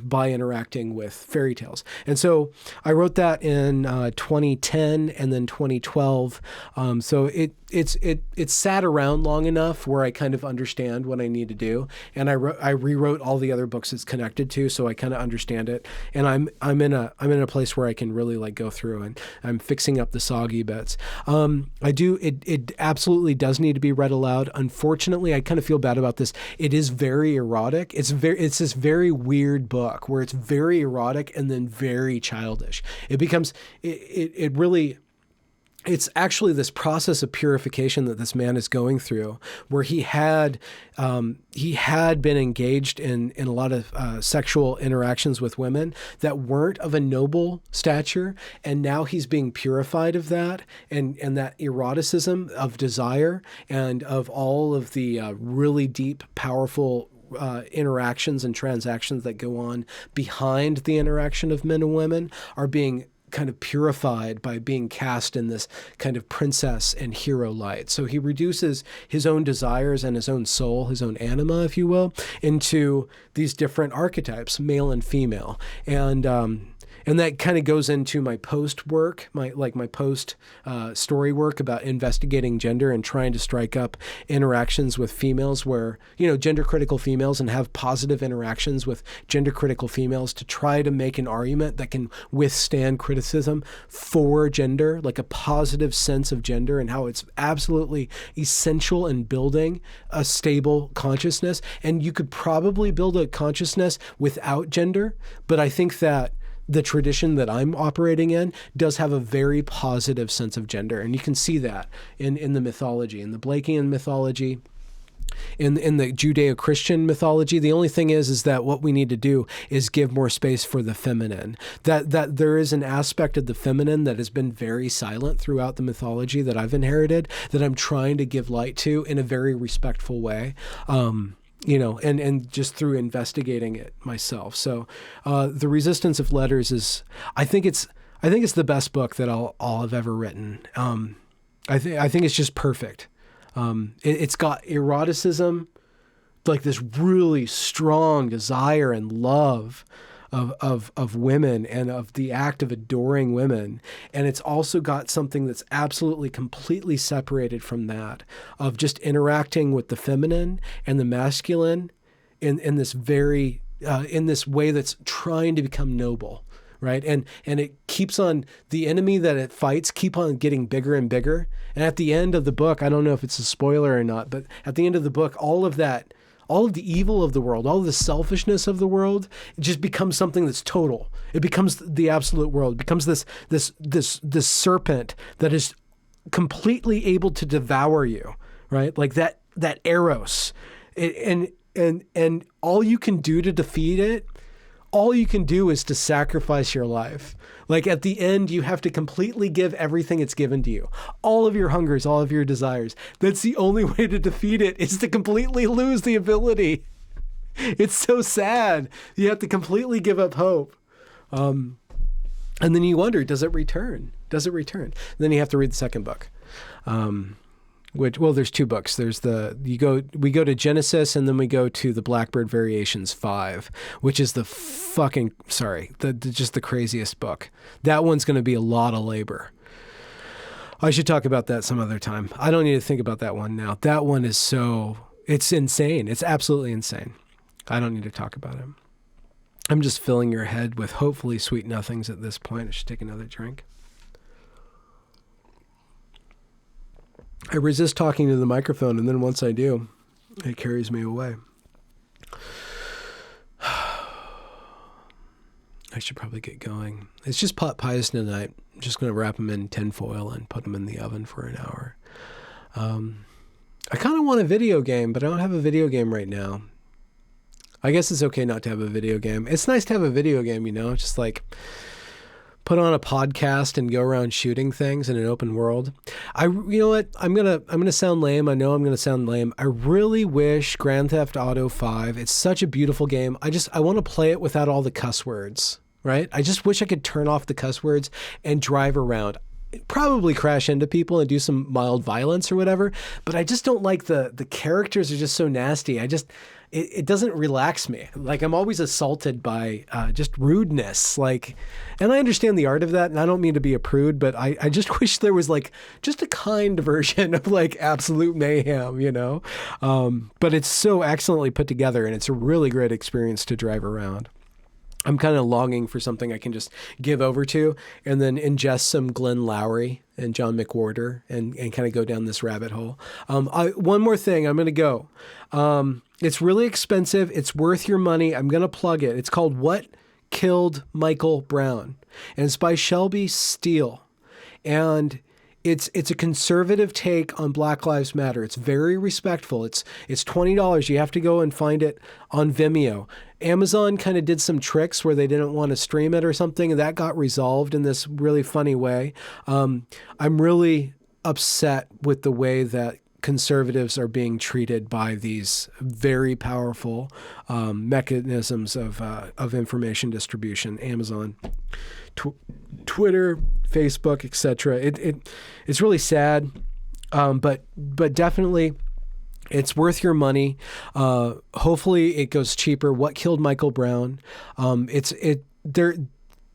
by interacting with fairy tales. And so I wrote that in 2010 and then 2012. So it sat around long enough where I kind of understand what I need to do. And I rewrote all the other books it's connected to, so I kind of understand it. And I'm in a place where I can really go through, and I'm fixing up the soggy bits. It absolutely does need to be read aloud. Unfortunately, I kind of feel bad about this. It is very erotic. It's this very weird book where it's very erotic and then very childish. It's actually this process of purification that this man is going through, where he had been engaged in a lot of sexual interactions with women that weren't of a noble stature, and now he's being purified of that and that eroticism of desire and of all of the really deep, powerful interactions and transactions that go on behind the interaction of men and women are being kind of purified by being cast in this kind of princess and hero light. So he reduces his own desires and his own soul, his own anima, if you will, into these different archetypes, male and female. And that kind of goes into my post work, my post story work about investigating gender and trying to strike up interactions with females where, gender critical females, and have positive interactions with gender critical females to try to make an argument that can withstand criticism for gender, like a positive sense of gender and how it's absolutely essential in building a stable consciousness. And you could probably build a consciousness without gender, but I think that the tradition that I'm operating in does have a very positive sense of gender. And you can see that in the mythology, in the Blakean mythology, in the Judeo-Christian mythology. The only thing is that what we need to do is give more space for the feminine. That there is an aspect of the feminine that has been very silent throughout the mythology that I've inherited, that I'm trying to give light to in a very respectful way. And just through investigating it myself. So, The Resistance of Letters is, I think it's the best book that I'll have ever written. I think it's just perfect. It's got eroticism, like this really strong desire and love of women and of the act of adoring women. And it's also got something that's absolutely completely separated from that, of just interacting with the feminine and the masculine in this very, in this way that's trying to become noble. Right. And it keeps on, the enemy that it fights keep on getting bigger and bigger. And at the end of the book, I don't know if it's a spoiler or not, but at the end of the book, all of the evil of the world, all of the selfishness of the world, it just becomes something that's total. It becomes the absolute world. It becomes this serpent that is completely able to devour you, right? Like that eros. And all you can do to defeat it, all you can do is to sacrifice your life. Like at the end, you have to completely give everything it's given to you. All of your hungers, all of your desires. That's the only way to defeat it, is to completely lose the ability. It's so sad. You have to completely give up hope. And then you wonder, does it return? Does it return? And then you have to read the second book. There's two books. We go to Genesis, and then we go to the Blackbird Variations 5, which is just the craziest book. That one's going to be a lot of labor. I should talk about that some other time. I don't need to think about that one now. That one is it's insane. It's absolutely insane. I don't need to talk about it. I'm just filling your head with hopefully sweet nothings at this point. I should take another drink. I resist talking to the microphone, and then once I do, it carries me away. I should probably get going. It's just pot pies tonight. I'm just going to wrap them in tinfoil and put them in the oven for an hour. I kind of want a video game, but I don't have a video game right now. I guess it's okay not to have a video game. It's nice to have a video game, just like put on a podcast and go around shooting things in an open world. You know what? I'm gonna sound lame. I know I'm gonna sound lame. I really wish Grand Theft Auto 5. It's such a beautiful game. I want to play it without all the cuss words, right? I just wish I could turn off the cuss words and drive around. Probably crash into people and do some mild violence or whatever, but I just don't like the characters are just so nasty. It doesn't relax me. Like, I'm always assaulted by just rudeness. Like, and I understand the art of that, and I don't mean to be a prude, but I just wish there was like just a kind version of like absolute mayhem, But it's so excellently put together, and it's a really great experience to drive around. I'm kind of longing for something I can just give over to and then ingest some Glenn Lowry and John McWhorter and kind of go down this rabbit hole. One more thing, I'm going to go. It's really expensive. It's worth your money. I'm going to plug it. It's called What Killed Michael Brown, and it's by Shelby Steele. And it's a conservative take on Black Lives Matter. It's very respectful. It's $20. You have to go and find it on Vimeo. Amazon kind of did some tricks where they didn't want to stream it or something, and that got resolved in this really funny way. I'm really upset with the way that conservatives are being treated by these very powerful mechanisms of information distribution, Amazon, Twitter, Facebook, etc. It's really sad, but definitely it's worth your money. Hopefully it goes cheaper. What Killed Michael Brown?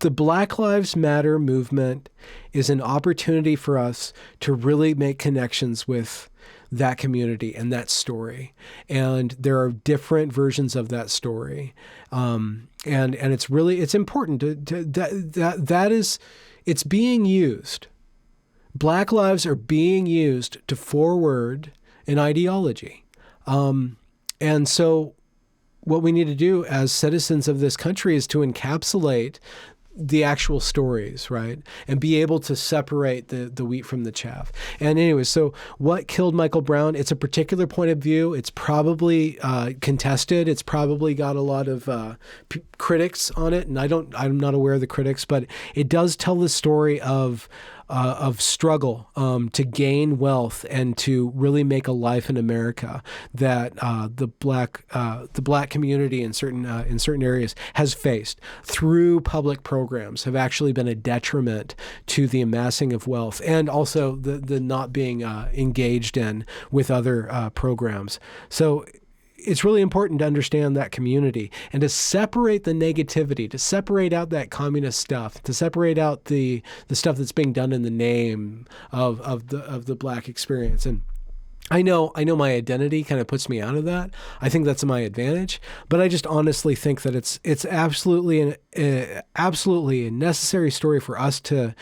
The Black Lives Matter movement is an opportunity for us to really make connections with that community and that story. And there are different versions of that story. And it's important it's being used. Black lives are being used to forward an ideology. And so what we need to do as citizens of this country is to encapsulate the actual stories, right? And be able to separate the wheat from the chaff. And anyway, so What Killed Michael Brown? It's a particular point of view. It's probably contested. It's probably got a lot of critics on it. And I'm not aware of the critics, but it does tell the story of struggle to gain wealth and to really make a life in America that the black community in certain areas has faced through public programs have actually been a detriment to the amassing of wealth and also the not being engaged in with other programs. So it's really important to understand that community and to separate the negativity, to separate out that communist stuff, to separate out the stuff that's being done in the name of the black experience. And I know my identity kind of puts me out of that. I think that's my advantage, but I just honestly think that it's absolutely a necessary story for us to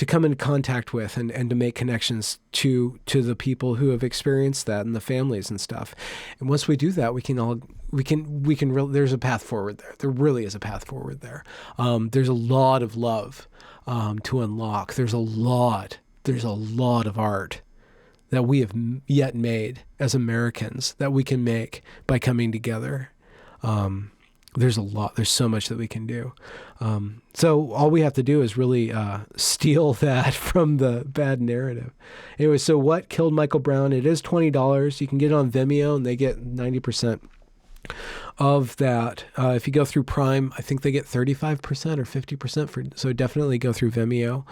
come in contact with and to make connections to the people who have experienced that and the families and stuff. And once we do that, there's a path forward there. There really is a path forward there. There's a lot of love to unlock. There's a lot of art that we have yet made as Americans that we can make by coming together. There's so much that we can do. So all we have to do is really steal that from the bad narrative. Anyway, so What Killed Michael Brown? It is $20. You can get it on Vimeo, and they get 90% of that. If you go through Prime, I think they get 35% or 50% for, so definitely go through Vimeo.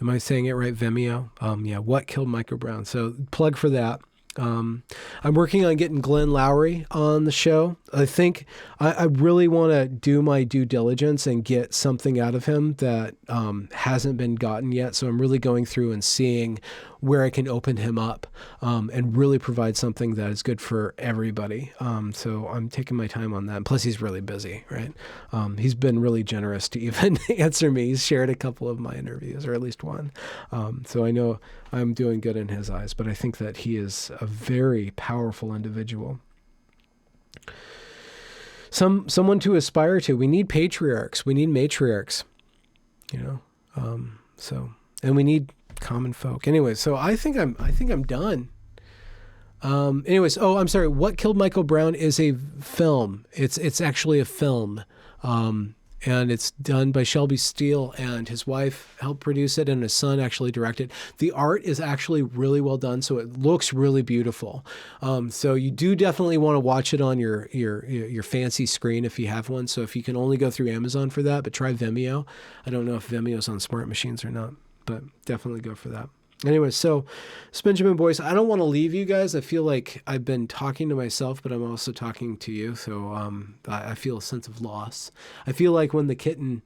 Am I saying it right? Vimeo? Yeah, What Killed Michael Brown. So plug for that. I'm working on getting Glenn Lowry on the show. I think I really want to do my due diligence and get something out of him that hasn't been gotten yet. So I'm really going through and seeing where I can open him up and really provide something that is good for everybody. So I'm taking my time on that. And plus, he's really busy, right? He's been really generous to even answer me. He's shared a couple of my interviews, or at least one. So I know I'm doing good in his eyes, but I think that he is a very powerful individual. Someone to aspire to. We need patriarchs. We need matriarchs, and we need common folk. Anyway, so I think I'm done. Anyways, I'm sorry. What Killed Michael Brown is a film. It's actually a film. And it's done by Shelby Steele, and his wife helped produce it, and his son actually directed. The art is actually really well done, so it looks really beautiful. So you do definitely want to watch it on your fancy screen if you have one. So if you can only go through Amazon for that, but try Vimeo. I don't know if Vimeo's on smart machines or not, but definitely go for that. Anyway, so Benjamin Boyce, I don't want to leave you guys. I feel like I've been talking to myself, but I'm also talking to you. So I feel a sense of loss. I feel like when the kitten,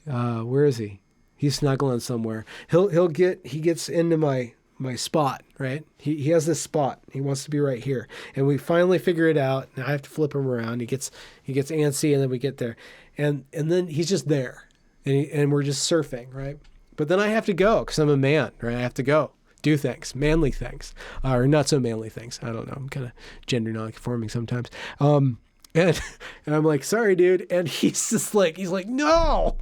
where is he? He's snuggling somewhere. He gets into my spot, right? He has this spot. He wants to be right here. And we finally figure it out. And I have to flip him around. He gets antsy, and then we get there. And then he's just there. And we're just surfing, right? But then I have to go because I'm a man, right? I have to go do things, manly things, or not so manly things. I don't know. I'm kind of gender non-conforming sometimes. And I'm like, sorry, dude. And he's like, no,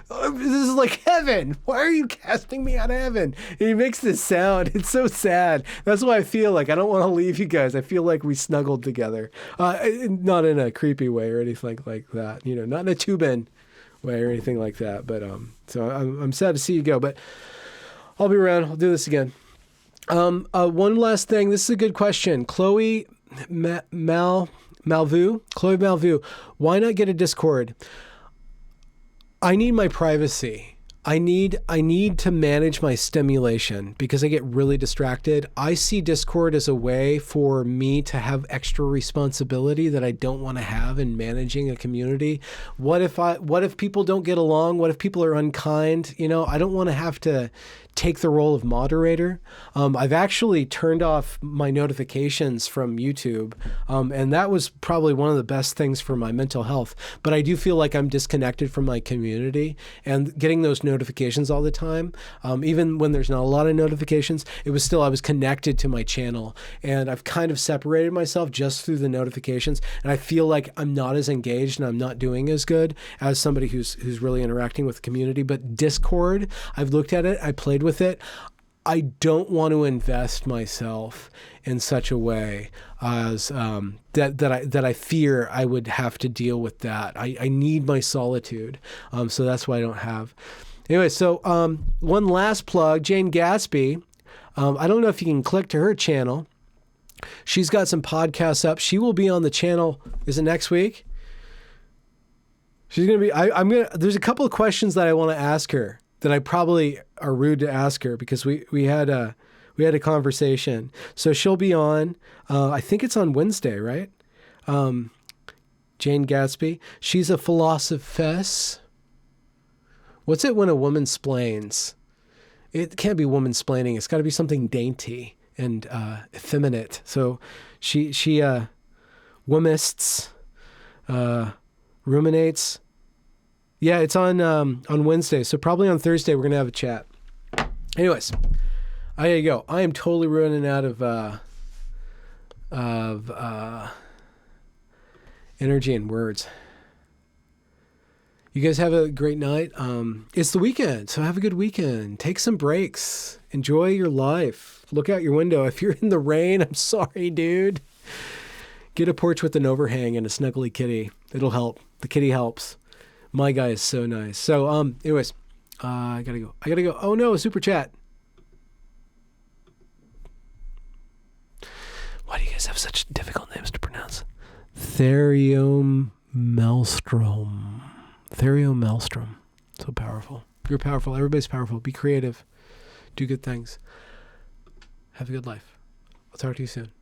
this is like heaven. Why are you casting me out of heaven? And he makes this sound. It's so sad. That's why I feel like I don't want to leave you guys. I feel like we snuggled together, not in a creepy way or anything like that. Not in a tube-in way or anything like that. But so I'm sad to see you go, but I'll be around. I'll do this again. One last thing. This is a good question. Chloe Malvu. Chloe Malvu. Why not get a Discord? I need my privacy. I need to manage my stimulation because I get really distracted. I see Discord as a way for me to have extra responsibility that I don't want to have in managing a community. What if people don't get along? What if people are unkind? I don't want to have to take the role of moderator. I've actually turned off my notifications from YouTube, and that was probably one of the best things for my mental health. But I do feel like I'm disconnected from my community, and getting those notifications all the time, even when there's not a lot of notifications, I was connected to my channel, and I've kind of separated myself just through the notifications, and I feel like I'm not as engaged and I'm not doing as good as somebody who's really interacting with the community. But Discord, I've looked at it, I played with it. I don't want to invest myself in such a way as that I fear I would have to deal with that. I need my solitude, so that's why I don't have. Anyway, so one last plug, Jane Gatsby. I don't know if you can click to her channel. She's got some podcasts up. She will be on the channel. Is it next week? She's gonna be. There's a couple of questions that I want to ask her that I probably are rude to ask her because we had a conversation. So she'll be on. I think it's on Wednesday, right? Jane Gatsby. She's a philosophess. What's it when a woman splains? It can't be woman splaining. It's got to be something dainty and effeminate. So she womists, ruminates. Yeah, it's on Wednesday. So probably on Thursday we're gonna have a chat. Anyways, there you go. I am totally running out of energy and words. You guys have a great night. It's the weekend, so have a good weekend. Take some breaks. Enjoy your life. Look out your window. If you're in the rain, I'm sorry, dude. Get a porch with an overhang and a snuggly kitty. It'll help. The kitty helps. My guy is so nice. So, anyways, I gotta go. Oh no, a super chat. Why do you guys have such difficult names to pronounce? Therium Maelstrom. Therium Maelstrom. So powerful. You're powerful. Everybody's powerful. Be creative. Do good things. Have a good life. I'll talk to you soon.